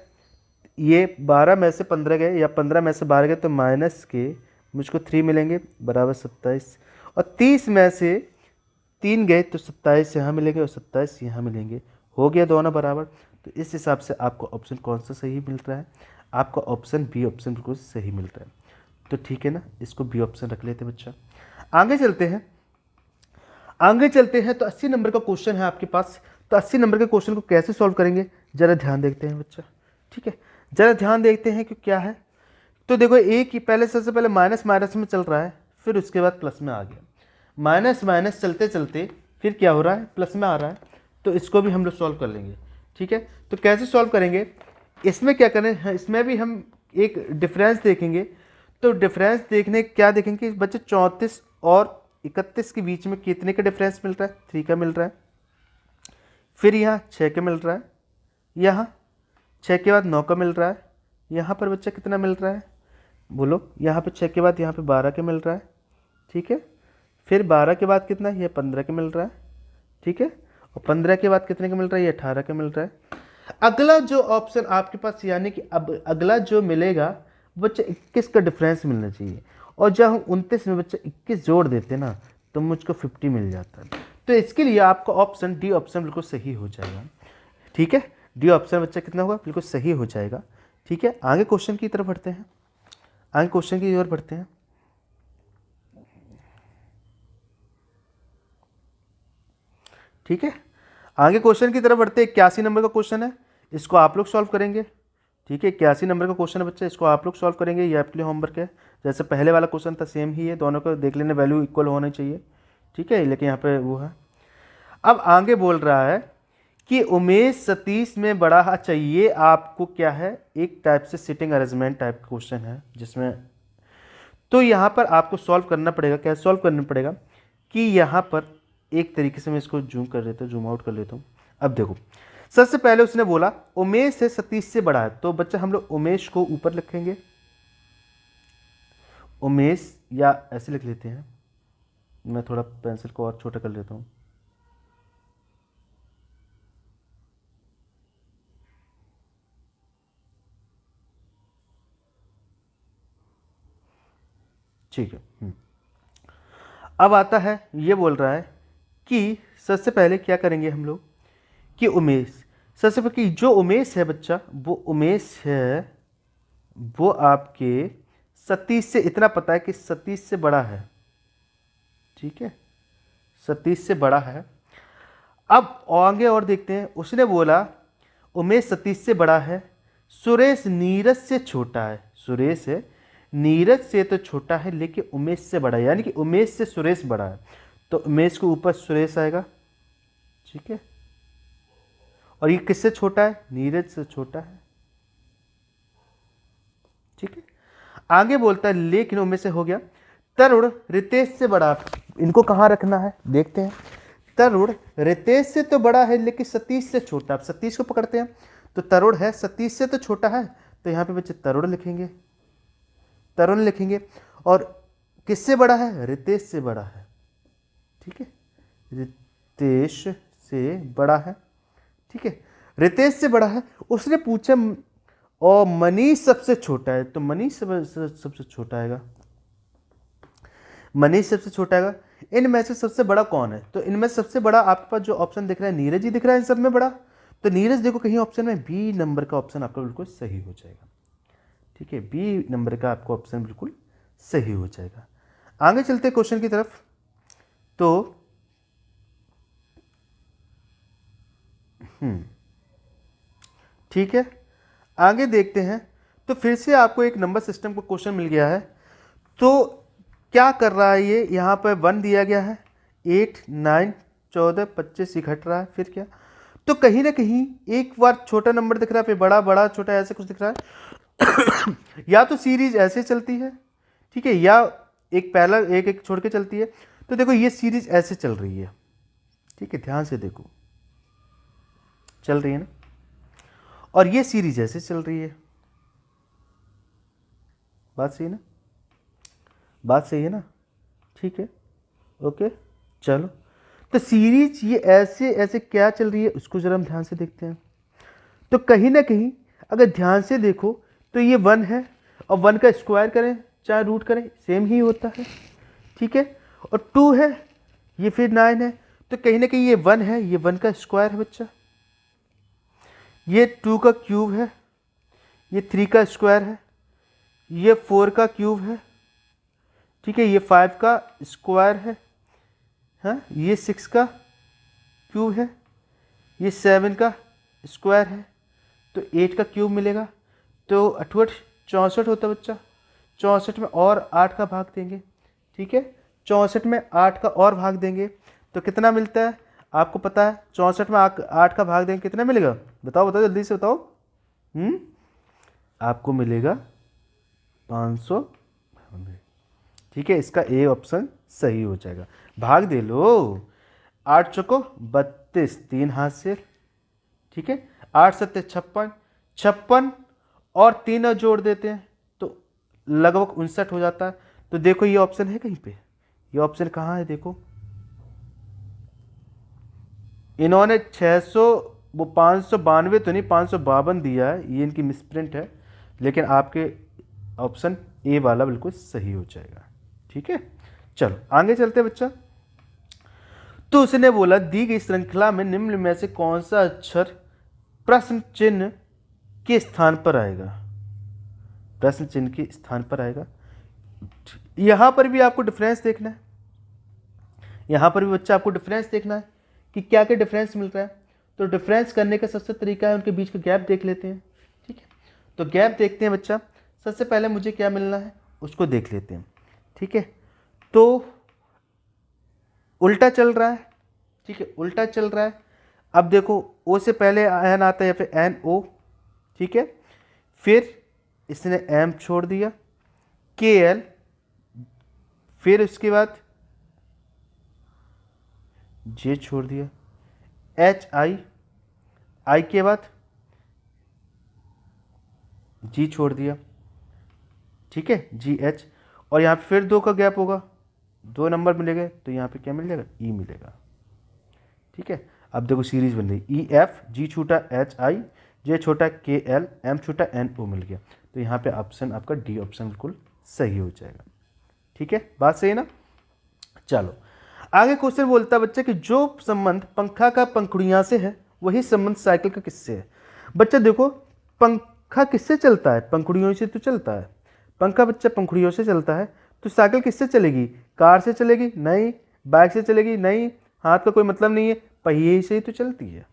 ये 12 में से 15 गए या 15 में से 12 गए तो माइनस के मुझको 3 मिलेंगे बराबर 27, और 30 में से 3 गए तो 27 यहाँ मिलेंगे और 27 यहाँ मिलेंगे, हो गया दोनों बराबर। तो इस हिसाब से आपको ऑप्शन कौन सा सही मिल रहा है? आपका ऑप्शन बी ऑप्शन बिल्कुल सही मिल रहा है। तो ठीक है ना, इसको बी ऑप्शन रख लेते हैं बच्चा। आगे चलते हैं, तो 80 नंबर का क्वेश्चन है आपके पास। तो 80 नंबर के क्वेश्चन को कैसे सॉल्व करेंगे जरा ध्यान देखते हैं बच्चा, ठीक है। जरा ध्यान देखते हैं कि क्या है। तो देखो एक ही पहले, सबसे पहले माइनस माइनस में चल रहा है, फिर उसके बाद प्लस में आ गया। माइनस माइनस चलते चलते फिर क्या हो रहा है, प्लस में आ रहा है। तो इसको भी हम लोग सॉल्व कर लेंगे, ठीक है। तो कैसे सॉल्व करेंगे, इसमें क्या करें, इसमें भी हम एक डिफरेंस देखेंगे। तो डिफरेंस देखने क्या देखेंगे बच्चे, 34 और 31 के बीच में कितने का डिफरेंस मिल रहा है, 3 का मिल रहा है। फिर यहाँ 6 का मिल रहा है, यहाँ 6 के बाद 9 का मिल रहा है, यहाँ पर बच्चा कितना मिल रहा है बोलो, यहाँ पे 6 के बाद यहाँ पे 12 का मिल रहा है, ठीक है। फिर 12 के बाद कितना, ये 15 का मिल रहा है, ठीक है। और 15 के बाद कितने का मिल रहा है, ये 18 का मिल रहा है। अगला जो ऑप्शन आपके पास, यानी कि अब अगला जो मिलेगा बच्चा 21 का डिफरेंस मिलना चाहिए। और जब हम 29 में बच्चा 21 जोड़ देते ना तो मुझको 50 मिल जाता है। तो इसके लिए आपका ऑप्शन डी ऑप्शन बिल्कुल सही हो जाएगा, ठीक है। डी ऑप्शन बच्चा कितना होगा, बिल्कुल सही हो जाएगा, ठीक है। आगे क्वेश्चन की तरफ बढ़ते हैं, आगे क्वेश्चन की ओर बढ़ते हैं, ठीक है। आगे क्वेश्चन की तरफ बढ़ते हैं। 81 नंबर का क्वेश्चन है, इसको आप लोग सॉल्व करेंगे, ठीक है। 81 नंबर का क्वेश्चन है बच्चा, इसको आप लोग सॉल्व करेंगे, ये आपके लिए होमवर्क है। जैसे पहले वाला क्वेश्चन था सेम ही है, दोनों को देख लेने, वैल्यू इक्वल होनी चाहिए, ठीक है, लेकिन यहाँ पे वो है। अब आगे बोल रहा है कि उमेश सतीश में बड़ा, अच्छा ये आपको क्या है, एक टाइप से सिटिंग अरेंजमेंट टाइप का क्वेश्चन है जिसमें, तो यहाँ पर आपको सॉल्व करना पड़ेगा। कैसे सॉल्व करना पड़ेगा कि यहाँ पर एक तरीके से मैं इसको जूम कर लेता हूँ, जूम आउट कर लेता हूँ। अब देखो सबसे पहले उसने बोला उमेश है सतीश से बड़ा है, तो बच्चा हम लोग उमेश को ऊपर लिखेंगे, उमेश, या ऐसे लिख लेते हैं, मैं थोड़ा पेंसिल को और छोटा कर लेता हूँ, ठीक है। अब आता है, ये बोल रहा है कि सबसे पहले क्या करेंगे हम लोग कि उमेश, सबसे पहले कि जो उमेश है बच्चा, वो उमेश है वो आपके सतीश से इतना पता है कि सतीश से बड़ा है, ठीक है, सतीश से बड़ा है। अब आगे और देखते हैं, उसने बोला उमेश सतीश से बड़ा है, सुरेश नीरज से छोटा है। सुरेश है नीरज से तो छोटा है लेकिन उमेश से बड़ा है, यानी कि उमेश से सुरेश बड़ा है, तो उमेश के ऊपर सुरेश आएगा, ठीक है। और ये किससे छोटा है? नीरज से छोटा है, ठीक है। आगे बोलता है लेकिन उमेश से हो गया। तरुण रितेश से बड़ा, इनको कहाँ रखना है देखते हैं। तरुण रितेश से तो बड़ा है लेकिन सतीश से छोटा। अब सतीश को पकड़ते हैं, तो तरुण है सतीश से तो छोटा है, तो यहाँ पे बच्चे तरुण लिखेंगे, तरुण लिखेंगे। और किससे बड़ा है? रितेश से बड़ा है, ठीक है, रितेश से बड़ा है, ठीक है, रितेश से बड़ा है। उसने पूछा और मनीष सबसे छोटा है, तो मनीष सबसे छोटा आएगा, मनीष सबसे छोटा आएगा। इनमें से सबसे बड़ा कौन है? तो इनमें सबसे बड़ा आपके पास जो ऑप्शन दिख रहा है नीरज ही दिख रहा है इन सब में बड़ा, तो नीरज देखो कहीं ऑप्शन में बी नंबर का ऑप्शन आपका बिल्कुल सही हो जाएगा, ठीक है, बी नंबर का आपका ऑप्शन बिल्कुल सही हो जाएगा। आगे चलते क्वेश्चन की तरफ। तो ठीक है, आगे देखते हैं। तो फिर से आपको एक नंबर सिस्टम का क्वेश्चन मिल गया है। तो क्या कर रहा है ये, यहाँ पर 1 दिया गया है, 8, 9, 14, 25 घट रहा है, फिर क्या? तो कहीं ना कहीं एक बार छोटा नंबर दिख रहा है, फिर बड़ा, बड़ा छोटा ऐसे कुछ दिख रहा है। या तो सीरीज ऐसे चलती है, ठीक है, या एक पहला एक एक छोड़ के चलती है। तो देखो ये सीरीज ऐसे चल रही है, ठीक है, ध्यान से देखो, चल रही है ना, और ये सीरीज ऐसे चल रही है। बात सही है ना, बात सही है ना, ठीक है, ओके, चलो। तो सीरीज ये ऐसे ऐसे क्या चल रही है उसको जरा हम ध्यान से देखते हैं। तो कहीं ना कहीं अगर ध्यान से देखो तो ये 1 है, और 1 का स्क्वायर करें चाहे रूट करें सेम ही होता है, ठीक है। और 2 है, ये फिर 9 है, तो कहीं ना कहीं ये 1 है, ये 1 का स्क्वायर है बच्चा, ये 2 का क्यूब है, ये 3 का स्क्वायर है, ये 4 का क्यूब है, ठीक है, ये 5 का स्क्वायर है, हाँ, ये 6 का क्यूब है, ये 7 का स्क्वायर है, तो 8 का क्यूब मिलेगा। तो 8 64 होता है बच्चा, 64 में और 8 का भाग देंगे, ठीक है, 64 में 8 का और भाग देंगे तो कितना मिलता है आपको पता है? 64 में 8 का भाग देंगे कितना मिलेगा? बताओ बताओ जल्दी से बताओ। आपको मिलेगा 500, ठीक है, इसका ए ऑप्शन सही हो जाएगा। भाग दे लो, 8 चौको 32, 3 हाथ से, ठीक है, 8 सत्ते 56, 56 और 3 जोड़ देते हैं तो लगभग 59 हो जाता है। तो देखो ये ऑप्शन है कहीं पे, ये ऑप्शन कहाँ है? देखो इन्होंने 600 वो 592 तो नहीं 552 दिया है, ये इनकी मिसप्रिंट है, लेकिन आपके ऑप्शन ए वाला बिल्कुल सही हो जाएगा, ठीक है। चलो आगे चलते हैं बच्चा। तो उसने बोला दी गई श्रृंखला में निम्न में से कौन सा अक्षर प्रश्न चिन्ह के स्थान पर आएगा? प्रश्न चिन्ह के स्थान पर आएगा। यहां पर भी आपको डिफरेंस देखना है, यहां पर भी बच्चा आपको डिफरेंस देखना है कि क्या क्या डिफरेंस मिल रहा है। तो डिफरेंस करने का सबसे तरीका है उनके बीच का गैप देख लेते हैं, ठीक है। तो गैप देखते हैं बच्चा, सबसे पहले मुझे क्या मिलना है उसको देख लेते हैं, ठीक है। तो उल्टा चल रहा है, ठीक है, उल्टा चल रहा है। अब देखो ओ से पहले एन आता है या फिर एन ओ, ठीक है, फिर इसने एम छोड़ दिया, के एल, फिर उसके बाद जे छोड़ दिया, एच आई, आई के बाद जी छोड़ दिया, ठीक है, जी एच, और यहाँ पे फिर 2 का गैप होगा, 2 नंबर मिलेंगे तो यहाँ पे क्या मिल जाएगा? ई मिलेगा, ठीक है। अब देखो सीरीज बन रही, ई एफ, जी छूटा एच आई, जे छोटा के एल, एम छूटा एन ओ मिल गया। तो यहाँ पे ऑप्शन आपका डी ऑप्शन बिल्कुल सही हो जाएगा, ठीक है, बात सही है ना। चलो आगे क्वेश्चन बोलता है बच्चा कि जो संबंध पंखा का पंखुड़ियां से है वही संबंध साइकिल का किससे है? बच्चा देखो पंखा किससे चलता है? पंखुड़ियों से तो चलता है। पंखा बच्चा पंखुड़ियों से चलता है, तो साइकिल किससे चलेगी? कार से चलेगी? नहीं। बाइक से चलेगी? नहीं। हाथ का कोई मतलब नहीं है, पहिए से ही तो चलती है।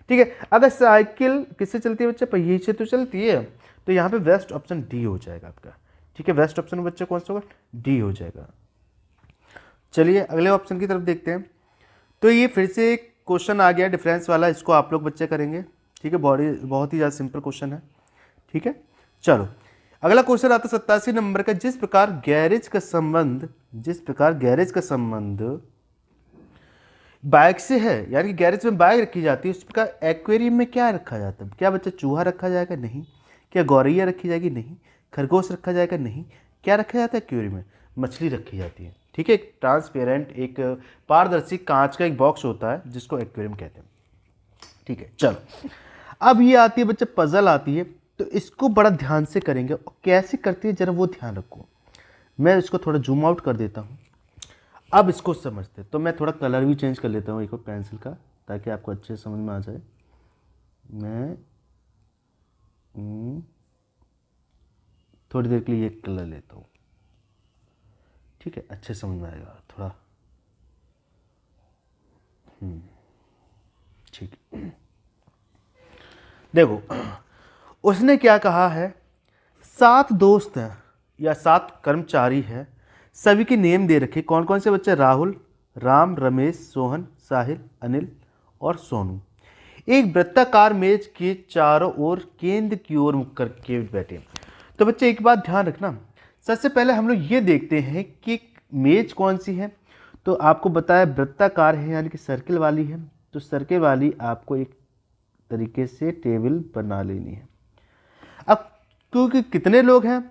ठीक है, अगर साइकिल किससे चलती है बच्चा? पहिए से तो चलती है, तो यहाँ पे बेस्ट ऑप्शन डी हो जाएगा आपका। ठीक है, बेस्ट ऑप्शन बच्चा कौन सा होगा? डी हो जाएगा। चलिए अगले ऑप्शन की तरफ देखते हैं। तो ये फिर से एक क्वेश्चन आ गया डिफरेंस वाला, इसको आप लोग बच्चे करेंगे। ठीक है, बहुत ही ज़्यादा सिंपल क्वेश्चन है। ठीक है, चलो अगला क्वेश्चन आता है 87 नंबर का। जिस प्रकार गैरेज का संबंध बाइक से है, यानी कि गैरेज में बाइक रखी जाती है, उस प्रकार एक्वेरियम में क्या रखा जाता है? क्या बच्चा चूहा रखा जाएगा? नहीं। क्या गौरैया रखी जाएगी? नहीं। खरगोश रखा जाएगा? नहीं। क्या रखा जाता है एक्वेरियम में? मछली रखी जाती है। ठीक है, एक ट्रांसपेरेंट, एक पारदर्शी कांच का एक बॉक्स होता है जिसको एक्वेरियम कहते हैं। ठीक है, चलो अब ये आती है बच्चा पजल आती है, तो इसको बड़ा ध्यान से करेंगे। और कैसे करती है जरा वो ध्यान रखो। मैं इसको थोड़ा जूम आउट कर देता हूँ, अब इसको समझते। तो मैं थोड़ा कलर भी चेंज कर लेता हूँ एक पेंसिल का, ताकि आपको अच्छे से समझ में आ जाए। मैं थोड़ी देर के लिए एक कलर लेता हूँ। ठीक है, अच्छे समझ में आएगा थोड़ा। ठीक है, देखो उसने क्या कहा है, 7 दोस्त हैं या 7 कर्मचारी हैं, सभी के नेम दे रखे। कौन कौन से बच्चे? राहुल, राम, रमेश, सोहन, साहिल, अनिल और सोनू। एक वृत्ताकार मेज के चारों ओर केंद्र की ओर मुख करके बैठे। तो बच्चे एक बात ध्यान रखना, सबसे पहले हम लोग ये देखते हैं कि मेज कौन सी है। तो आपको बताया वृत्ताकार है, यानी कि सर्किल वाली है। तो सर्किल वाली आपको एक तरीके से टेबल बना लेनी है। अब क्योंकि कितने लोग हैं?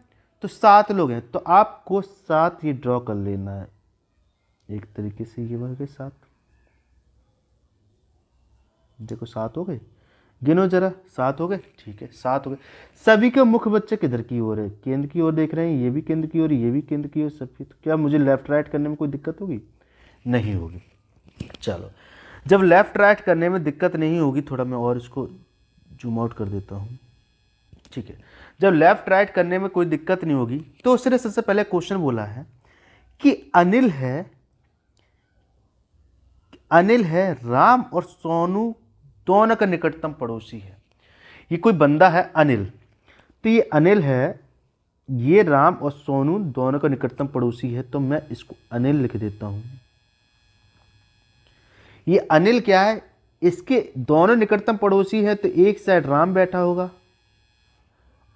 तो 7 लोग हैं, तो आपको 7 ये ड्रॉ कर लेना है एक तरीके से। ये बन गए 7। देखो 7 हो गए, गिनो जरा, 7 हो गए। ठीक है, 7 हो गए। सभी के मुख बच्चे किधर की ओर है? केंद्र की ओर देख रहे हैं। ये भी केंद्र की ओर, ये भी केंद्र की ओर, सबकी। तो क्या मुझे लेफ्ट राइट करने में कोई दिक्कत होगी? नहीं होगी। चलो, जब लेफ्ट राइट करने में दिक्कत नहीं होगी, थोड़ा मैं और इसको जूम आउट कर देता हूँ। ठीक है, जब लेफ्ट राइट करने में कोई दिक्कत नहीं होगी, तो उसने सबसे पहले क्वेश्चन बोला है कि अनिल है राम और सोनू दोनों का निकटतम पड़ोसी है। ये कोई बंदा है अनिल, तो ये अनिल है, ये राम और सोनू दोनों का निकटतम पड़ोसी है। तो मैं इसको अनिल लिख देता हूं। ये अनिल क्या है? इसके दोनों निकटतम पड़ोसी है, तो एक साइड राम बैठा होगा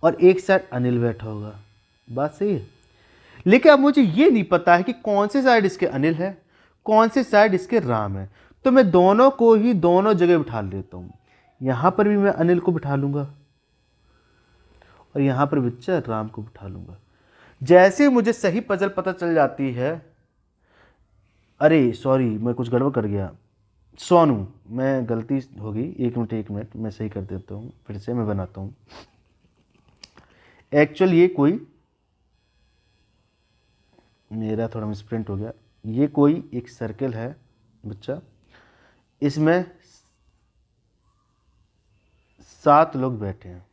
और एक साइड अनिल बैठा होगा। बात सही है। लेकिन अब मुझे ये नहीं पता है कि कौन से साइड इसके अनिल है, कौन से साइड इसके राम है। तो मैं दोनों को ही दोनों जगह बिठा लेता हूं। यहां पर भी मैं अनिल को बिठा लूंगा और यहां पर बच्चा राम को बिठा लूंगा। जैसे मुझे सही पजल पता चल जाती है, अरे सॉरी मैं कुछ गड़बड़ कर गया, सोनू, मैं गलती होगी, एक मिनट मैं सही कर देता हूँ, फिर से मैं बनाता हूँ। एक्चुअल ये कोई मेरा थोड़ा मिसप्रिंट हो गया। ये कोई एक सर्कल है बच्चा, इसमें 7 लोग बैठे हैं।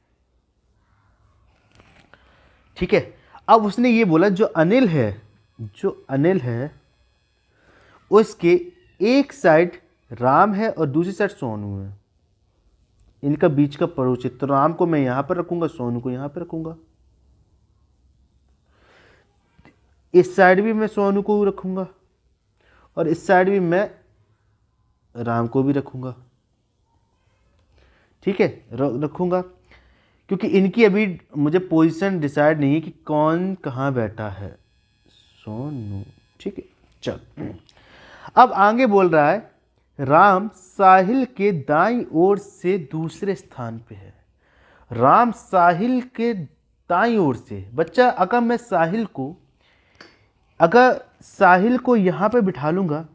ठीक है, अब उसने ये बोला जो अनिल है उसके एक साइड राम है और दूसरी साइड सोनू है। इनका बीच का पड़ोसी, तो राम को मैं यहां पर रखूंगा, सोनू को यहां पर रखूंगा। इस साइड भी मैं सोनू को रखूंगा और इस साइड भी मैं राम को भी रखूंगा। ठीक है, रखूंगा, क्योंकि इनकी अभी मुझे पोजीशन डिसाइड नहीं है कि कौन कहाँ बैठा है। सोनू, ठीक है। चल, अब आगे बोल रहा है राम साहिल के दाईं ओर से दूसरे स्थान पे है। राम साहिल के दाईं ओर से, बच्चा अगर साहिल को यहाँ पे बिठा लूँगा,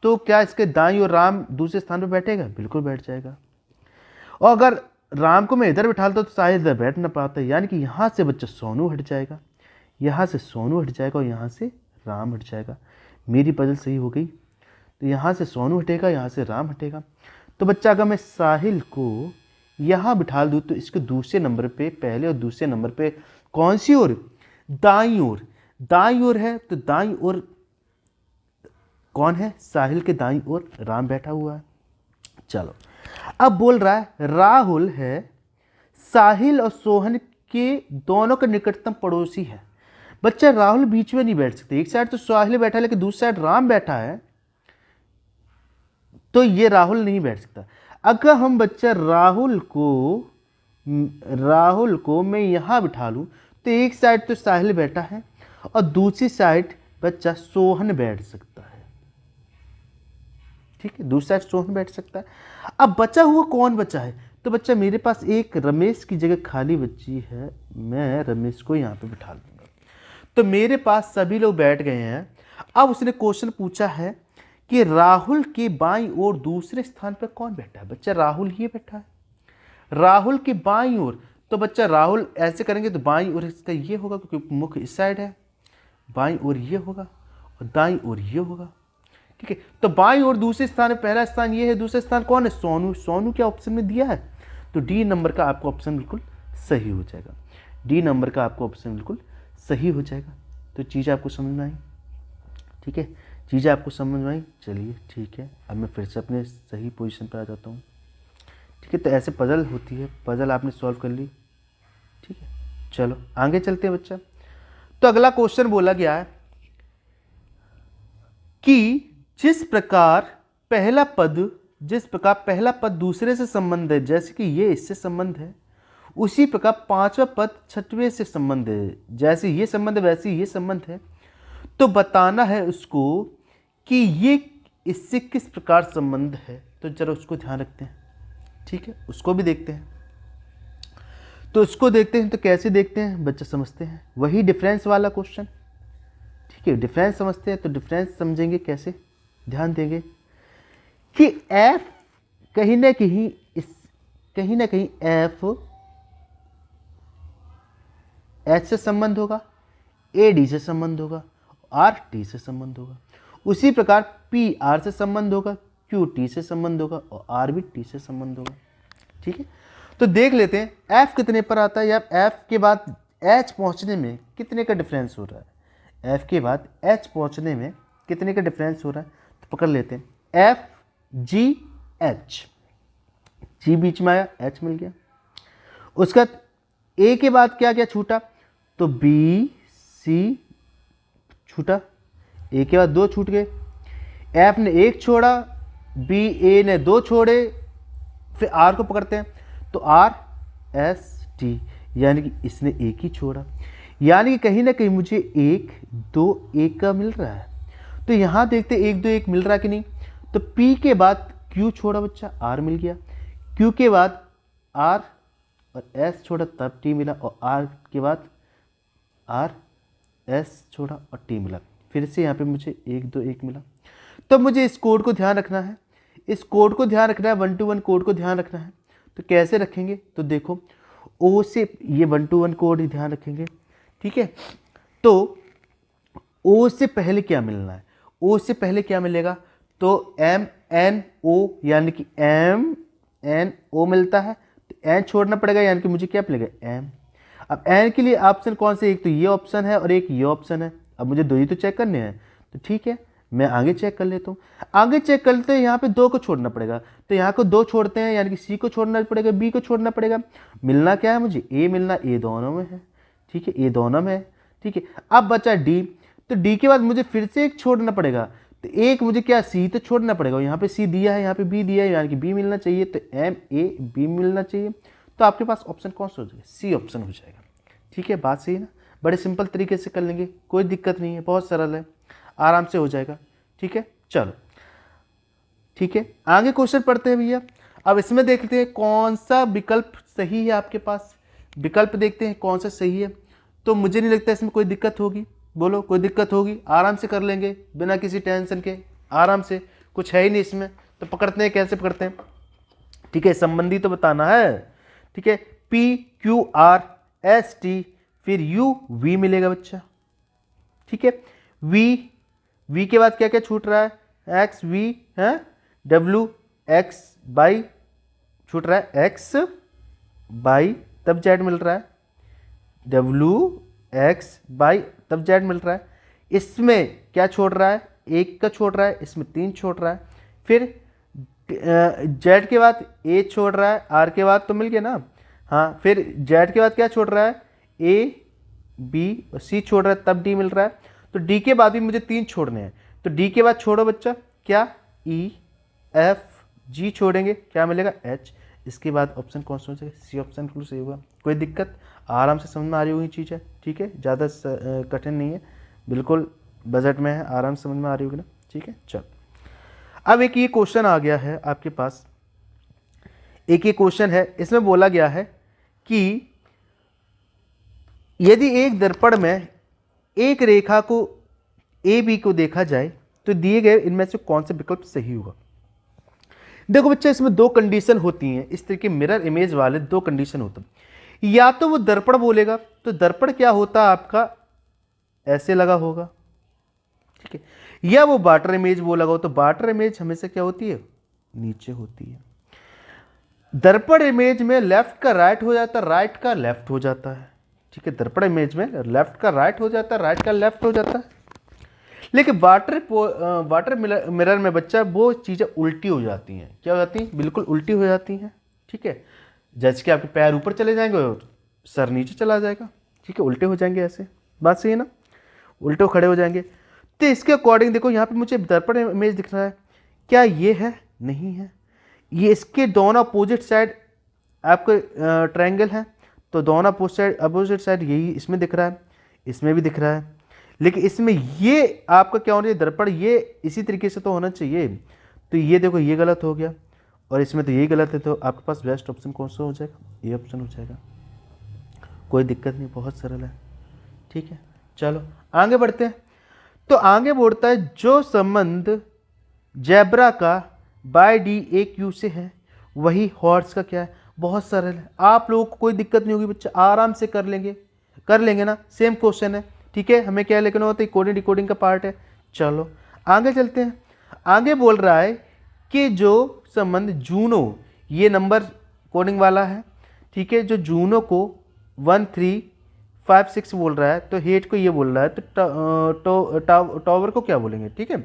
तो क्या इसके दाईं ओर राम दूसरे स्थान पे बैठेगा? बिल्कुल बैठ जाएगा। और अगर राम को मैं इधर बिठा लेता तो साहिल इधर बैठ ना पाता, यानी कि यहाँ से बच्चा सोनू हट जाएगा, यहाँ से सोनू हट जाएगा और यहाँ से राम हट जाएगा। मेरी पजल सही हो गई। तो यहाँ से सोनू हटेगा, यहाँ से राम हटेगा। तो बच्चा अगर मैं साहिल को यहाँ बिठा दूँ, तो इसके दूसरे नंबर पे, पहले और दूसरे नंबर पे कौन सी ओर? दाईं ओर है, तो दाईं ओर कौन है? साहिल के दाईं ओर राम बैठा हुआ है। चलो, अब बोल रहा है राहुल है साहिल और सोहन के दोनों का निकटतम पड़ोसी है। बच्चा राहुल बीच में नहीं बैठ सकते, एक साइड तो साहिल बैठा है लेकिन दूसरी साइड राम बैठा है, तो ये राहुल नहीं बैठ सकता। अगर हम बच्चा राहुल को मैं यहां बिठा लूं तो एक साइड तो साहिल बैठा है और दूसरी साइड बच्चा सोहन बैठ सकता है। ठीक है, दूसरी साइड सोहन बैठ सकता है। अब बचा हुआ कौन बचा है? तो बच्चा मेरे पास एक रमेश की जगह खाली बची है, मैं रमेश को यहाँ पे बिठा लूंगा। तो मेरे पास सभी लोग बैठ गए हैं। अब उसने क्वेश्चन पूछा है कि राहुल के बाईं ओर दूसरे स्थान पर कौन बैठा है? बच्चा राहुल ही बैठा है, राहुल के बाईं ओर। तो बच्चा राहुल ऐसे करेंगे तो बाईं ओर इसका ये होगा क्योंकि मुख इस साइड है, बाईं ओर ये होगा और दाईं ओर ये होगा। ठीक है, तो बाईं ओर दूसरे स्थान है, पहला स्थान ये है, दूसरा स्थान कौन है? सोनू। सोनू क्या ऑप्शन में दिया है? तो डी नंबर का आपका ऑप्शन बिल्कुल सही हो जाएगा। डी नंबर का आपका ऑप्शन बिल्कुल सही हो जाएगा। तो चीज़ आपको समझ में आई? ठीक है, चीज़ें आपको समझ में आई? चलिए ठीक है, अब मैं फिर से अपने सही पोजीशन पर आ जाता हूँ। ठीक है, तो ऐसे पजल होती है, पजल आपने सॉल्व कर ली। ठीक है, चलो आगे चलते हैं बच्चा। तो अगला क्वेश्चन बोला गया है कि जिस प्रकार पहला पद दूसरे से संबंध है, जैसे कि ये इससे संबंध है, उसी प्रकार पांचवा पद छठवें से संबंध है, जैसे ये संबंध है वैसे ये संबंध है। तो बताना है उसको कि ये इससे किस प्रकार संबंध है। तो जरा उसको ध्यान रखते हैं। ठीक है, उसको भी देखते हैं। तो उसको देखते हैं, तो कैसे देखते हैं बच्चा समझते हैं, वही डिफरेंस वाला क्वेश्चन। ठीक है, डिफरेंस समझते हैं। तो डिफरेंस समझेंगे कैसे, ध्यान देंगे कि f कहीं ना कहीं f h से संबंध होगा, a d से संबंध होगा, r t से संबंध होगा। उसी प्रकार p r से संबंध होगा, q t से संबंध होगा और r भी t से संबंध होगा। ठीक है, तो देख लेते हैं f कितने पर आता है या f के बाद h पहुंचने में कितने का डिफरेंस हो रहा है। f के बाद h पहुंचने में कितने का डिफरेंस हो रहा है, तो पकड़ लेते हैं f g h, g बीच में आया, h मिल गया। उसका a के बाद क्या क्या छूटा, तो b c छूटा, a के बाद दो छूट गए, f ने एक छोड़ा, b a ने दो छोड़े, फिर r को पकड़ते हैं तो r s t, यानी कि इसने एक ही छोड़ा, यानी कि कहीं ना कहीं मुझे एक दो एक का मिल रहा है। तो यहां देखते एक दो एक मिल रहा कि नहीं। तो p के बाद q छोड़ा बच्चा, r मिल गया, q के बाद r और s छोड़ा तब t मिला, और r के बाद r s छोड़ा और t मिला। फिर से यहाँ पे मुझे एक दो एक मिला। तो मुझे इस कोड को ध्यान रखना है, इस कोड को ध्यान रखना है, 1 to 1 कोड को ध्यान रखना है। तो कैसे रखेंगे, तो देखो ओ से ये 1 to 1 कोड ही ध्यान रखेंगे। ठीक है, तो ओ से पहले क्या मिलना है, ओ से पहले क्या मिलेगा, तो एम एन ओ, यानी कि एम एन ओ मिलता है, तो एन छोड़ना पड़ेगा, यानी कि मुझे क्या मिलेगा, एम। अब एन के लिए ऑप्शन कौन से, एक तो ये ऑप्शन है और एक ये ऑप्शन है। अब मुझे दो ही तो चेक करने हैं, तो ठीक है मैं आगे चेक कर लेता हूँ। आगे चेक करते हैं, यहाँ पे दो को छोड़ना पड़ेगा, तो यहाँ को दो छोड़ते हैं, यानी कि सी को छोड़ना पड़ेगा, बी को छोड़ना पड़ेगा। मिलना क्या है मुझे, ए मिलना, ए दोनों में है। ठीक है, ए दोनों में है। ठीक है, अब बचा डी, तो डी के बाद मुझे फिर से एक छोड़ना पड़ेगा, तो एक मुझे क्या सी तो छोड़ना पड़ेगा, यहाँ पे सी दिया है, यहाँ पे बी दिया है, यानी कि बी मिलना चाहिए, तो एम ए बी मिलना चाहिए। तो आपके पास ऑप्शन कौन सा हो जाएगा, सी ऑप्शन हो जाएगा। ठीक है, बात सही है ना, बड़े सिंपल तरीके से कर लेंगे, कोई दिक्कत नहीं है, बहुत सरल है, आराम से हो जाएगा। ठीक है, चलो ठीक है, आगे क्वेश्चन पढ़ते हैं भैया। अब इसमें देखते हैं कौन सा विकल्प सही है आपके पास, विकल्प देखते हैं कौन सा सही है। तो मुझे नहीं लगता इसमें कोई दिक्कत होगी, बोलो कोई दिक्कत होगी, आराम से कर लेंगे बिना किसी टेंशन के, आराम से, कुछ है ही नहीं इसमें। तो पकड़ते हैं, कैसे पकड़ते हैं, ठीक है, संबंधी तो बताना है। ठीक है, P Q R S T, फिर यू वी मिलेगा बच्चा। ठीक है, वी के बाद क्या क्या छूट रहा है, एक्स वी है, डब्ल्यू एक्स बाई छूट रहा है, एक्स बाई तब जेड मिल रहा है, डब्ल्यू एक्स बाई तब जेड मिल रहा है। इसमें क्या छोड़ रहा है, एक का छोड़ रहा है, इसमें 3 छोड़ रहा है। फिर जेड के बाद ए छोड़ रहा है, आर के बाद तो मिल गया ना। हाँ, फिर जेड के बाद क्या छोड़ रहा है, ए बी सी छोड़ रहा है, तब डी मिल रहा है। तो डी के बाद भी मुझे 3 छोड़ने हैं, तो डी के बाद छोड़ो बच्चा, क्या ई एफ जी छोड़ेंगे, क्या मिलेगा एच। इसके बाद ऑप्शन कौन सा हो जाएगा, सी ऑप्शन बिल्कुल सही होगा। कोई दिक्कत, आराम से समझ में आ रही हुई चीज़ है, ठीक है, ज़्यादा कठिन नहीं है, बिल्कुल बजट में है, आराम से समझ में आ रही होगी ना, ठीक है। चल अब एक ये क्वेश्चन आ गया है आपके पास, एक ये क्वेश्चन है, इसमें बोला गया है कि यदि एक दर्पण में एक रेखा को ए बी को देखा जाए तो दिए गए इनमें से कौन सा विकल्प सही होगा। देखो बच्चा, इसमें 2 कंडीशन होती हैं, इस तरह के मिरर इमेज वाले 2 कंडीशन होते हैं। या तो वो दर्पण बोलेगा, तो दर्पण क्या होता है आपका, ऐसे लगा होगा, ठीक है। या वो वाटर इमेज बोला हो, तो वाटर इमेज हमेशा क्या होती है, नीचे होती है। दर्पण इमेज में लेफ्ट का राइट हो जाता है, राइट का लेफ्ट हो जाता है, ठीक है। दर्पण इमेज में लेफ्ट का राइट हो जाता है, राइट का लेफ्ट हो जाता है। लेकिन वाटर मिरर में बच्चा वो चीज़ें उल्टी हो जाती हैं, क्या हो जाती हैं, बिल्कुल उल्टी हो जाती हैं, ठीक है। जैसे कि आपके पैर ऊपर चले जाएंगे और सर नीचे चला जाएगा, ठीक है, उल्टे हो जाएंगे, ऐसे बात सही है ना, उल्टे खड़े हो जाएंगे। तो इसके अकॉर्डिंग देखो, यहाँ पे मुझे दर्पण इमेज दिख रहा है, क्या ये है, नहीं है। ये इसके दोनों अपोजिट साइड आपके ट्रायंगल है, तो दोनों अपोजिट साइड यही इसमें दिख रहा है, इसमें भी दिख रहा है। लेकिन इसमें ये आपका क्या होना चाहिए, दर्पण ये इसी तरीके से तो होना चाहिए। तो ये देखो, ये गलत हो गया, और इसमें तो यही गलत है, तो आपके पास बेस्ट ऑप्शन कौन सा हो जाएगा, ये ऑप्शन हो जाएगा। कोई दिक्कत नहीं, बहुत सरल है, ठीक है। चलो आगे बढ़ते हैं। तो आगे बढ़ता है, जो संबंध जेब्रा का बाय डी ए क्यू से है वही हॉर्स का क्या है, बहुत सरल है, आप लोगों को कोई दिक्कत नहीं होगी बच्चा, आराम से कर लेंगे ना। सेम क्वेश्चन है, ठीक है, हमें क्या लिखना होता है, कोडिंग डिकोडिंग का पार्ट है। चलो आगे चलते हैं। आगे बोल रहा है कि जो संबंध जूनो, ये नंबर कोडिंग वाला है, ठीक है, जो जूनो को 1 3 5 6 बोल रहा है, तो हेट को ये बोल रहा है, तो टावर को क्या बोलेंगे, ठीक है।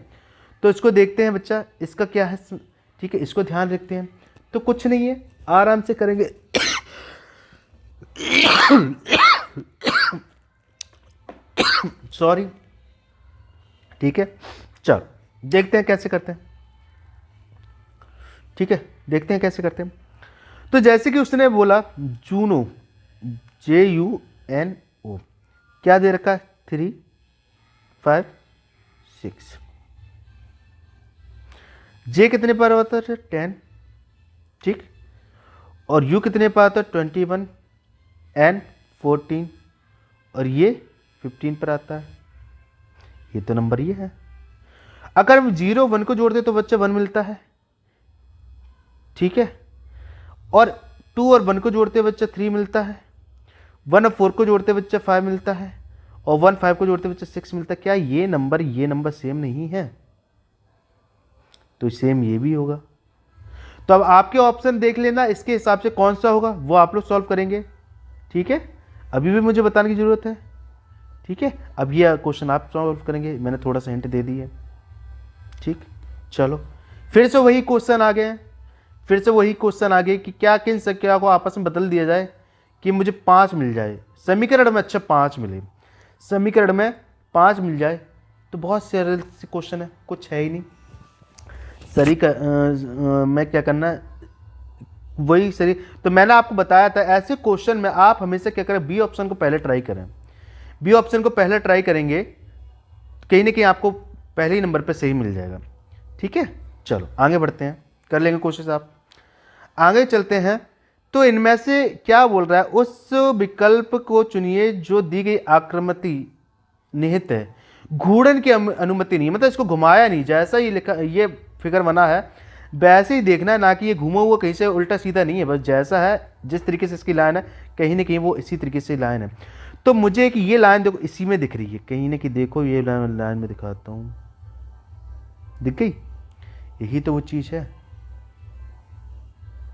तो इसको देखते हैं बच्चा, इसका क्या है, ठीक है, इसको ध्यान रखते हैं। तो कुछ नहीं है, आराम से करेंगे। सॉरी, ठीक है। चल देखते हैं कैसे करते हैं, ठीक है, देखते हैं कैसे करते हैं। तो जैसे कि उसने बोला जूनो, JUNO, क्या दे रखा है, 3 5 6। जे कितने पर होता है, 10, ठीक, और यू कितने पर आता है, 21, एन 14, और ये 15 पर आता है। ये तो नंबर ये है। अगर हम 0 1 को जोड़ते तो बच्चा 1 मिलता है, ठीक है, और 2 और 1 को जोड़ते बच्चा 3 मिलता है, 1 और 4 को जोड़ते बच्चा 5 मिलता है, और 1 5 को जोड़ते बच्चा 6 मिलता है। क्या ये नंबर सेम नहीं है, तो सेम ये भी होगा। तो अब आपके ऑप्शन देख लेना, इसके हिसाब से कौन सा होगा वो आप लोग सॉल्व करेंगे, ठीक है। अभी भी मुझे बताने की जरूरत है, ठीक है। अब ये क्वेश्चन आप सॉल्व करेंगे, मैंने थोड़ा सा हिंट दे दी है, ठीक। चलो फिर से वही क्वेश्चन आ गए, कि क्या किन संख्याओं को आपस में बदल दिया जाए कि मुझे 5 मिल जाए समीकरण में, अच्छा 5 मिले समीकरण में, 5 मिल जाए। तो बहुत सरल सी क्वेश्चन है, कुछ है ही नहीं। सरी का मैं क्या करना, वही सरी। तो मैंने आपको बताया था, ऐसे क्वेश्चन में आप हमेशा क्या करें, बी ऑप्शन को पहले ट्राई करें। बी ऑप्शन को पहले ट्राई करेंगे, कहीं ना कहीं आपको पहले ही नंबर पे सही मिल जाएगा, ठीक है। चलो आगे बढ़ते हैं, कर लेंगे कोशिश आप। आगे चलते हैं। तो इनमें से क्या बोल रहा है, उस विकल्प को चुनिए जो दी गई आकृति निहित है, घूर्णन की अनुमति नहीं, मतलब इसको घुमाया नहीं, जैसा ही लिखा ये फिगर बना है वैसे ही देखना है, ना कि ये घूमा हुआ कहीं से उल्टा सीधा नहीं है, बस जैसा है जिस तरीके से इसकी लाइन है कहीं ना कहीं वो इसी तरीके से लाइन है। तो मुझे एक ये लाइन देखो इसी में दिख रही है, कहीं ना कहीं देखो ये लाइन में दिखाता हूँ, दिख गई, यही तो वो चीज़ है,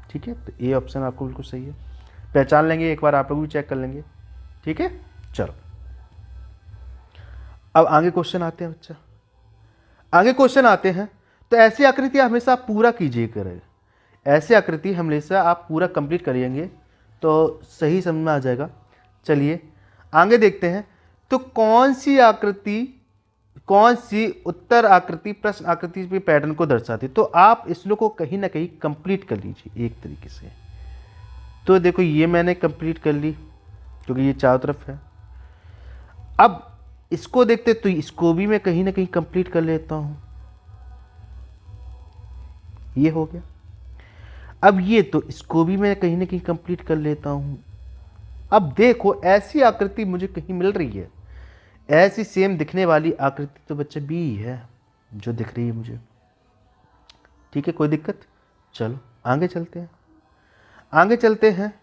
ठीक है। तो ये ऑप्शन आपको बिल्कुल सही है, पहचान लेंगे, एक बार आप लोग भी चेक कर लेंगे, ठीक है। चलो अब आगे क्वेश्चन आते हैं बच्चा, आगे क्वेश्चन आते हैं। तो ऐसी आकृति हमेशा आप पूरा कीजिए करें, ऐसी आकृति हमेशा आप पूरा कंप्लीट करिएंगे तो सही समझ में आ जाएगा। चलिए आगे देखते हैं। तो कौन सी आकृति, कौन सी उत्तर आकृति प्रश्न आकृति के पैटर्न को दर्शाती है? तो आप इसको को कहीं ना कहीं कंप्लीट कर लीजिए एक तरीके से। तो देखो ये मैंने कंप्लीट कर ली क्योंकि ये चारों तरफ है। अब इसको देखते तो इसको भी मैं कहीं ना कहीं कंप्लीट कर लेता हूं, ये हो गया। अब ये तो इसको भी मैं कहीं ना कहीं कंप्लीट कर लेता हूं। अब देखो ऐसी आकृति मुझे कहीं मिल रही है, ऐसी सेम दिखने वाली आकृति तो बच्चे बी है जो दिख रही है मुझे। ठीक है, कोई दिक्कत? चलो आगे चलते हैं, आगे चलते हैं।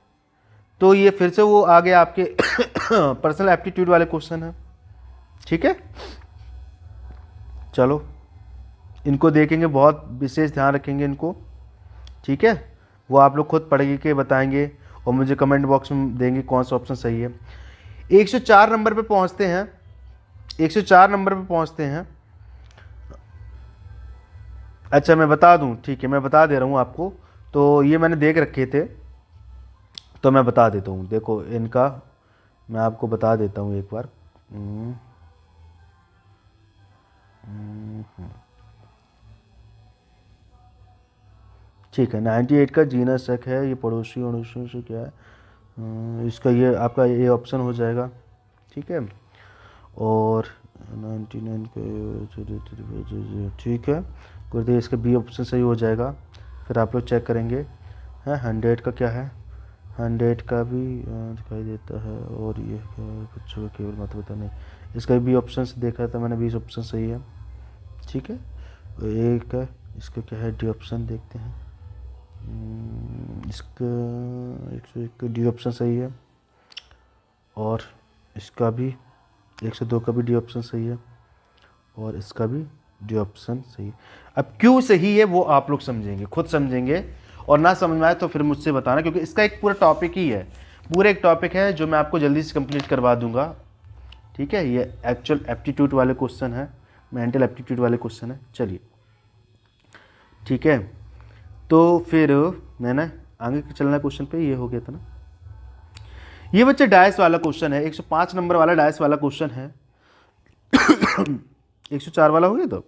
तो ये फिर से वो आ गया आपके पर्सनल एप्टीट्यूड वाले क्वेश्चन है। ठीक है, चलो इनको देखेंगे, बहुत विशेष ध्यान रखेंगे इनको। ठीक है, वो आप लोग खुद पढ़ के बताएंगे और मुझे कमेंट बॉक्स में देंगे कौन सा ऑप्शन सही है। 104 नंबर पे पहुंचते हैं, 104 नंबर पे पहुंचते हैं। अच्छा मैं बता दूं, ठीक है मैं बता दे रहा हूं आपको। तो ये मैंने देख रखे थे तो मैं बता देता हूं। देखो इनका मैं आपको बता देता हूं एक बार। ठीक है, 98 का जीनस शक है, ये पड़ोसी अड़ोसियों से क्या है, इसका ये आपका ये ऑप्शन हो जाएगा। ठीक है, और 99 का ठीक है, गुरुदेव इसका बी ऑप्शन सही हो जाएगा। फिर आप लोग चेक करेंगे हैं 100 का क्या है, 100 का भी दिखाई देता है। और ये क्या है, बच्चों का केवल मत पता नहीं, इसका भी ऑप्शन से देखा था मैंने, 20 ऑप्शन सही है। ठीक है, एक है इसका क्या है, डी ऑप्शन देखते हैं। इसका 101 डी ऑप्शन सही है, और इसका भी 102 का भी डी ऑप्शन सही है, और इसका भी डी ऑप्शन सही है। अब क्यों सही है वो आप लोग समझेंगे, खुद समझेंगे, और ना समझ में आए तो फिर मुझसे बताना, क्योंकि इसका एक पूरा टॉपिक ही है, पूरा एक टॉपिक है जो मैं आपको जल्दी से कंप्लीट करवा दूंगा। ठीक है, ये एक्चुअल एप्टीट्यूड वाले क्वेश्चन है, मेंटल एप्टीट्यूड वाले क्वेश्चन है। चलिए ठीक है, तो फिर मैंने आगे चलना क्वेश्चन पे, ये हो गया था ना। ये बच्चे डायस वाला क्वेश्चन है, 105 नंबर वाला डायस वाला क्वेश्चन है। 104 वाला हो गया तो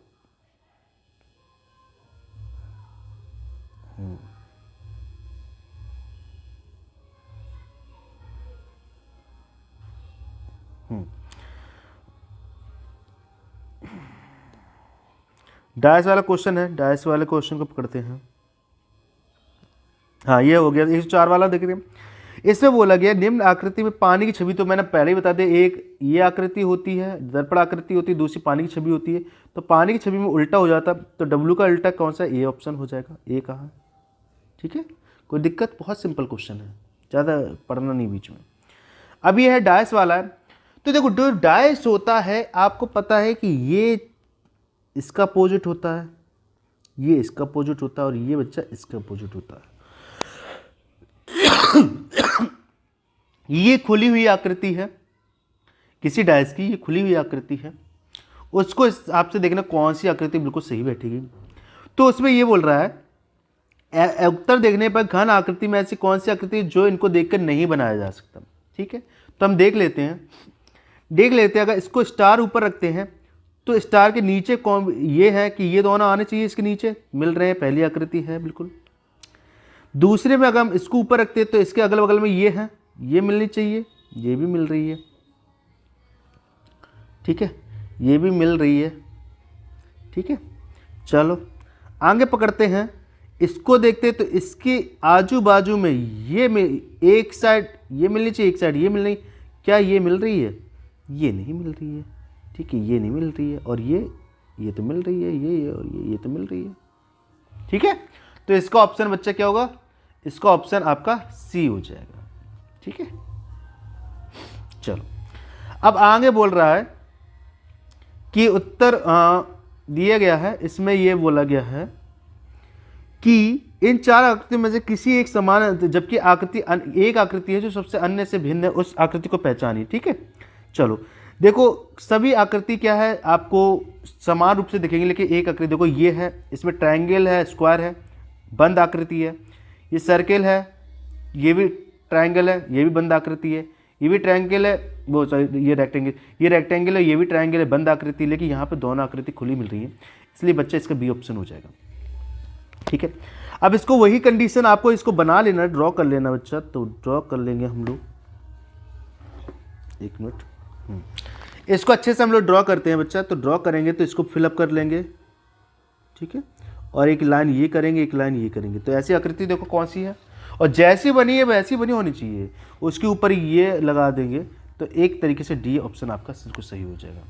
डायस वाला क्वेश्चन है, डायस वाले क्वेश्चन को पकड़ते हैं। हाँ ये हो गया 104 वाला, देख रहे हैं। इसमें बोला गया निम्न आकृति में पानी की छवि, तो मैंने पहले ही बता दिया, एक ये आकृति होती है, दर्पण आकृति होती है, दूसरी पानी की छवि होती है। तो पानी की छवि में उल्टा हो जाता, तो डब्ल्यू का उल्टा कौन सा, ए ऑप्शन हो जाएगा, ए कहा। ठीक है, कोई दिक्कत? बहुत सिंपल क्वेश्चन है, ज़्यादा पढ़ना नहीं बीच में। अब ये है डायस वाला है। तो देखो जो डायस होता है आपको पता है कि ये इसका अपोजिट होता है, ये इसका अपोजिट होता है, और ये बच्चा इसका अपोजिट होता है। ये खुली हुई आकृति है, किसी डायस की ये खुली हुई आकृति है, उसको आपसे देखना कौन सी आकृति बिल्कुल सही बैठेगी। तो उसमें ये बोल रहा है उत्तर देखने पर घन आकृति में ऐसी कौन सी आकृति जो इनको देखकर नहीं बनाया जा सकता। ठीक है, तो हम देख लेते हैं। अगर इसको स्टार ऊपर रखते हैं तो स्टार के नीचे कौन, ये है कि ये दोनों आने चाहिए, इसके नीचे मिल रहे हैं, पहली आकृति है बिल्कुल। दूसरे में अगर हम इसको ऊपर रखते हैं तो इसके अगल बगल में ये है, ये मिलनी चाहिए, ये भी मिल रही है। ठीक है, ये भी मिल रही है। ठीक है, चलो आगे पकड़ते हैं, इसको देखते हैं। तो इसके आजू बाजू में ये एक साइड ये मिलनी चाहिए, एक साइड ये मिलनी, क्या ये मिल रही है? ये नहीं मिल रही है। ठीक है, ये नहीं मिल रही है, और ये तो मिल रही है, ये और ये तो मिल रही है। ठीक है, तो इसका ऑप्शन बच्चा क्या होगा? इसका ऑप्शन आपका सी हो जाएगा। ठीक है, चलो अब आगे बोल रहा है कि उत्तर दिया गया है, इसमें ये बोला गया है कि इन चार आकृतियों में से किसी एक समान, जबकि आकृति एक आकृति है जो सबसे अन्य से भिन्न है, उस आकृति को पहचानिए। ठीक है, चलो देखो सभी आकृति क्या है आपको समान रूप से दिखेंगे, लेकिन एक आकृति देखो ये है, इसमें ट्रायंगल है, स्क्वायर है, बंद आकृति है। ये सर्कल है, ये भी ट्रायंगल है, ये भी बंद आकृति है। ये भी ट्रायंगल है, वो सॉरी ये रेक्टेंगल है, ये भी ट्रायंगल है, बंद आकृति। लेकिन यहाँ पे दोनों आकृति खुली मिल रही है, इसलिए बच्चा इसका बी ऑप्शन हो जाएगा। ठीक है, अब इसको वही कंडीशन आपको इसको बना लेना, ड्रॉ कर लेना बच्चा। तो ड्रॉ कर लेंगे हम लोग, एक मिनट। इसको अच्छे से हम लोग ड्रॉ करते हैं बच्चा। तो ड्रॉ करेंगे तो इसको फिलअप कर लेंगे, ठीक है, और एक लाइन ये करेंगे, एक लाइन ये करेंगे। तो ऐसी आकृति देखो कौन सी है, और जैसी बनी है वैसी बनी होनी चाहिए, उसके ऊपर ये लगा देंगे। तो एक तरीके से डी ऑप्शन आपका बिल्कुल सही हो जाएगा।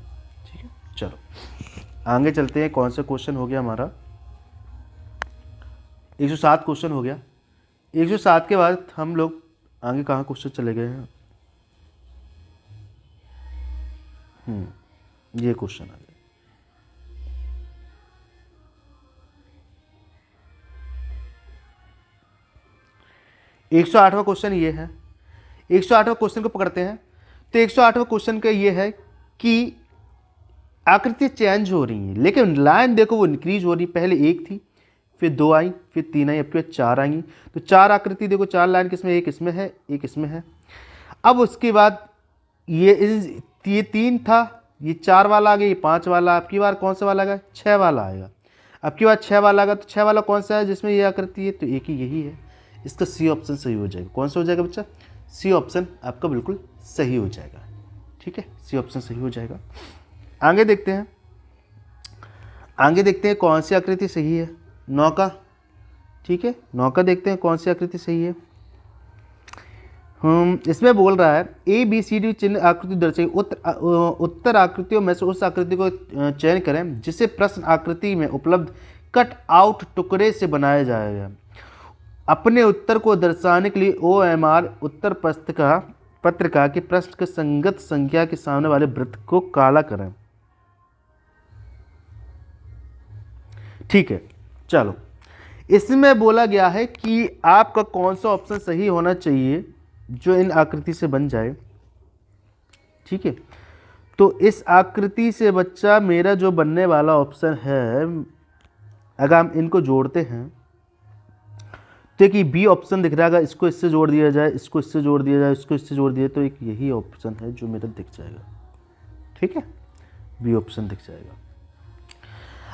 ठीक है, चलो आगे चलते हैं। कौन सा क्वेश्चन हो गया हमारा? 107 क्वेश्चन हो गया। 107 के बाद हम लोग आगे कहाँ क्वेश्चन चले गए हैं? ये क्वेश्चन आ गया। एक 108वां क्वेश्चन ये है। 108वां क्वेश्चन को पकड़ते हैं। तो 108वां क्वेश्चन का ये है कि आकृति चेंज हो रही है, लेकिन लाइन देखो वो इंक्रीज हो रही है। पहले एक थी, फिर 2 आई, फिर 3 आई, अब के बाद 4 आएंगी। तो 4 आकृति देखो, 4 लाइन किसमें, एक इसमें है, एक इसमें है। अब उसके बाद ये 3 था, ये 4 वाला आ गया, ये 5 वाला। अब की बार कौन सा वाला आएगा? 6 वाला आएगा। अब की बार 6 वाला आएगा। तो 6 वाला कौन सा है जिसमें ये आकृति है? तो एक ही यही है। इसका सी ऑप्शन सही हो जाएगा। कौन सा हो जाएगा बच्चा? सी ऑप्शन आपका बिल्कुल सही हो जाएगा। ठीक है, सी ऑप्शन सही हो जाएगा। आगे देखते हैं, आगे देखते हैं कौन सी आकृति सही है। 9 का, ठीक है, 9 का देखते हैं कौन सी आकृति सही है। इसमें बोल रहा है ए बी सी डी चिन्ह आकृति दर्शाई, उत्तर आकृतियों में से उस आकृति को चयन करें जिसे प्रश्न आकृति में उपलब्ध कट आउट टुकड़े से बनाया जाएगा। अपने उत्तर को दर्शाने के लिए OMR उत्तर पत्रिका के प्रश्न के संगत संख्या के सामने वाले वृत्त को काला करें। ठीक है, चलो इसमें बोला गया है कि आपका कौन सा ऑप्शन सही होना चाहिए जो इन आकृति से बन जाए। ठीक है, तो इस आकृति से बच्चा मेरा जो बनने वाला ऑप्शन है, अगर हम इनको जोड़ते हैं तो कि बी ऑप्शन दिख रहा है। इसको इससे जोड़ दिया जाए, इसको इससे जोड़ दिया जाए, इसको इससे जोड़ दिया, तो एक यही ऑप्शन है जो मेरा दिख जाएगा। ठीक है, बी ऑप्शन दिख जाएगा।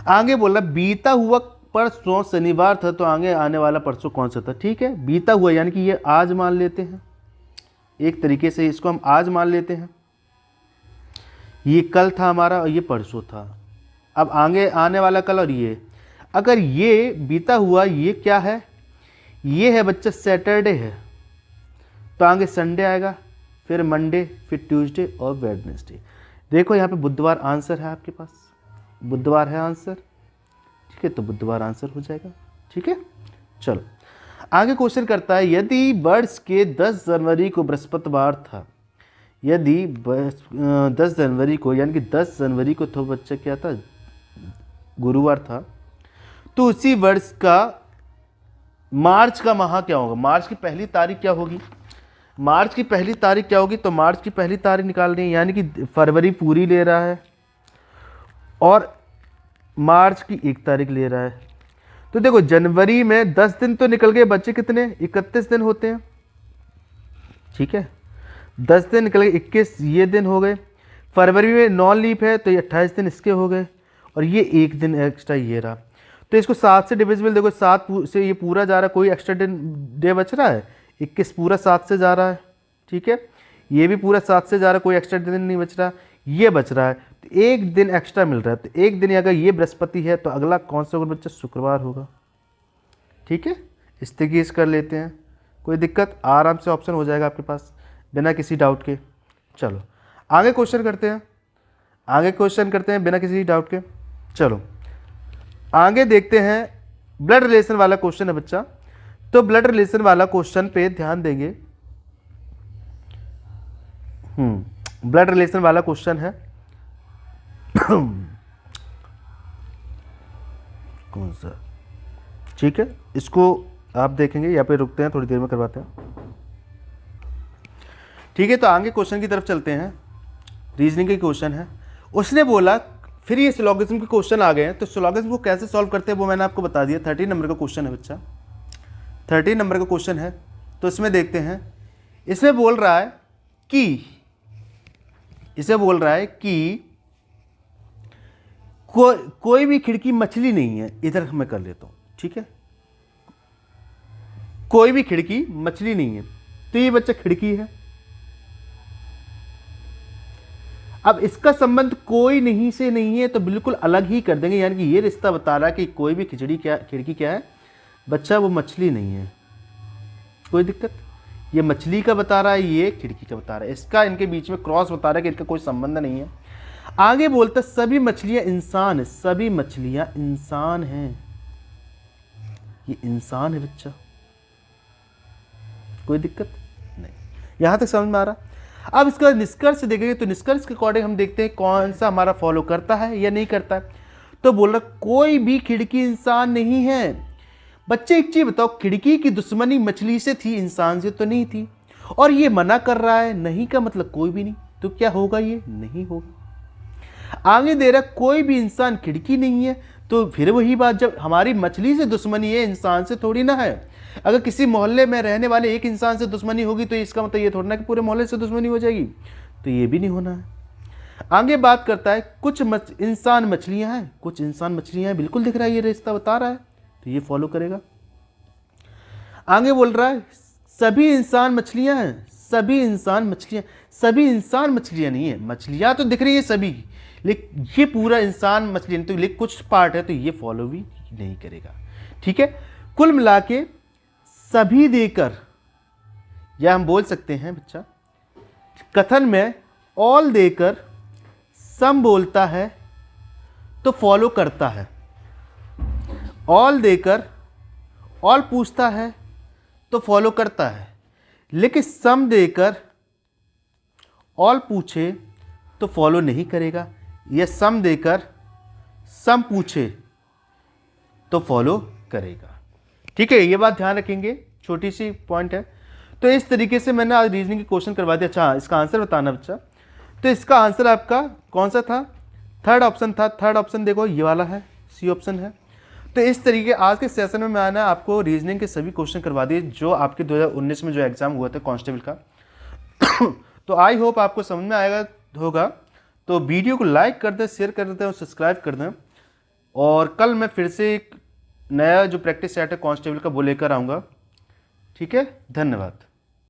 आगे बोला बीता हुआ परसों शनिवार था, तो आगे आने वाला परसों कौन सा था? ठीक है, बीता हुआ यानी कि ये आज मान लेते हैं, एक तरीके से इसको हम आज मान लेते हैं। ये कल था हमारा और ये परसों था। अब आगे आने वाला कल, और ये अगर ये बीता हुआ ये क्या है? ये है बच्चा सैटरडे है, तो आगे संडे आएगा, फिर मंडे, फिर ट्यूसडे और वेडनेसडे। देखो यहाँ पे बुधवार आंसर है आपके पास, बुधवार है आंसर। ठीक है, तो बुधवार आंसर हो जाएगा। ठीक है, चलो आगे क्वेश्चन करता है, यदि वर्ष के 10 जनवरी को बृहस्पतिवार था, यदि 10 जनवरी को यानी कि 10 जनवरी को तो बच्चा क्या था? गुरुवार था, तो उसी वर्ष का मार्च का माह क्या होगा? मार्च की पहली तारीख क्या होगी? मार्च की पहली तारीख क्या होगी? तो मार्च की पहली तारीख निकालनी है, यानी कि फरवरी पूरी ले रहा है और मार्च की 1 तारीख ले रहा है। तो देखो जनवरी में 10 दिन तो निकल गए बच्चे, कितने? 31 दिन होते हैं। ठीक है, 10 दिन निकल गए, 21 ये दिन हो गए। फरवरी में नॉन लीप है, तो ये 28 दिन इसके हो गए, और ये 1 दिन एक्स्ट्रा ये रहा। तो इसको 7 से डिविजिबल, देखो 7 से ये पूरा जा रहा है, कोई एक्स्ट्रा डे बच रहा है? 21 पूरा 7 से जा रहा है। ठीक है, ये भी पूरा 7 से जा रहा है, कोई एक्स्ट्रा दिन नहीं बच रहा, ये बच रहा है, तो 1 दिन एक्स्ट्रा मिल रहा है। तो 1 दिन अगर ये बृहस्पति है, तो अगला कौन सा होगा बच्चा? शुक्रवार होगा। ठीक है, इस तरीके से कर लेते हैं, कोई दिक्कत? आराम से ऑप्शन हो जाएगा आपके पास बिना किसी डाउट के। चलो आगे क्वेश्चन करते हैं, आगे क्वेश्चन करते हैं बिना किसी डाउट के। चलो आगे देखते हैं, ब्लड रिलेशन वाला क्वेश्चन है बच्चा। तो ब्लड रिलेशन वाला क्वेश्चन पे ध्यान देंगे। ब्लड रिलेशन वाला क्वेश्चन है कौन सा? ठीक है, इसको आप देखेंगे, यहाँ पे रुकते हैं, थोड़ी देर में करवाते हैं। ठीक है, तो आगे क्वेश्चन की तरफ चलते हैं। रीजनिंग के क्वेश्चन है। उसने बोला फिर ये सिलोगिज्म के क्वेश्चन आ गए हैं, तो सिलोगिज्म को कैसे सॉल्व करते हैं वो मैंने आपको बता दिया। 13 नंबर का क्वेश्चन है बच्चा, 13 नंबर का क्वेश्चन है। तो इसमें देखते हैं, इसमें बोल रहा है कि कोई भी खिड़की मछली नहीं है। इधर मैं कर लेता हूं, ठीक है, कोई भी खिड़की मछली नहीं है, तो ये बच्चा खिड़की है। अब इसका संबंध कोई नहीं से नहीं है, तो बिल्कुल अलग ही कर देंगे, यानी कि ये रिश्ता बता रहा है कि कोई भी खिड़की क्या है बच्चा, वो मछली नहीं है। कोई दिक्कत? ये मछली का बता रहा है, ये खिड़की का बता रहा है, इसका इनके बीच में क्रॉस बता रहा है कि इनका कोई संबंध नहीं है। आगे बोलता सभी मछलियां इंसान है, सभी मछलियां इंसान हैं। ये इंसान है बच्चा, कोई दिक्कत नहीं, यहां तक समझ में आ रहा। अब इसका निष्कर्ष देखेंगे, तो निष्कर्ष के अकॉर्डिंग हम देखते हैं कौन सा हमारा फॉलो करता है या नहीं करता है। तो बोल रहा कोई भी खिड़की इंसान नहीं है। बच्चे एक चीज बताओ, खिड़की की दुश्मनी मछली से थी, इंसान से तो नहीं थी। और ये मना कर रहा है, नहीं का मतलब कोई भी नहीं, तो क्या होगा, ये नहीं होगा। आगे दे रहा कोई भी इंसान खिड़की नहीं है, तो फिर वही बात, जब हमारी मछली से दुश्मनी है, इंसान से थोड़ी ना है। अगर किसी मोहल्ले में रहने वाले एक इंसान से दुश्मनी होगी, तो इसका मतलब ये थोड़ा ना कि पूरे मोहल्ले से दुश्मनी हो जाएगी, तो ये भी नहीं होना है। आगे बात करता है कुछ इंसान मछलियां हैं, कुछ इंसान मछलियां हैं, बिल्कुल दिख रहा है, ये रिश्ता बता रहा है, तो ये फॉलो करेगा। आगे बोल रहा है सभी इंसान मछलियां हैं, सभी इंसान मछलियां, सभी इंसान मछलियां नहीं है, मछलियां तो दिख रही है सभी, लेकिन ये पूरा इंसान मछली नहीं, तो लेकिन कुछ पार्ट है, तो ये फॉलो भी नहीं करेगा। ठीक है, कुल मिला के सभी देकर, या हम बोल सकते हैं बच्चा कथन में ऑल देकर सम बोलता है तो फॉलो करता है। ऑल देकर ऑल पूछता है तो फॉलो करता है, लेकिन सम देकर ऑल पूछे तो फॉलो नहीं करेगा, या सम देकर सम पूछे तो फॉलो करेगा। ठीक है, ये बात ध्यान रखेंगे, छोटी सी पॉइंट है। तो इस तरीके से मैंने आज रीजनिंग के क्वेश्चन करवा दिया। अच्छा, इसका आंसर बताना बच्चा, तो इसका आंसर आपका कौन सा था, थर्ड ऑप्शन था। थर्ड ऑप्शन देखो ये वाला है, सी ऑप्शन है। तो इस तरीके आज के सेशन में मैंने आपको रीजनिंग के सभी क्वेश्चन करवा दिए जो आपके 2019 में जो एग्जाम हुआ था कांस्टेबल का। तो आई होप आपको समझ में आएगा होगा। तो वीडियो को लाइक कर दें, शेयर कर दें और सब्सक्राइब कर दें। और कल मैं फिर से एक नया जो प्रैक्टिस सेट है कांस्टेबल का वो लेकर आऊँगा। ठीक है, धन्यवाद।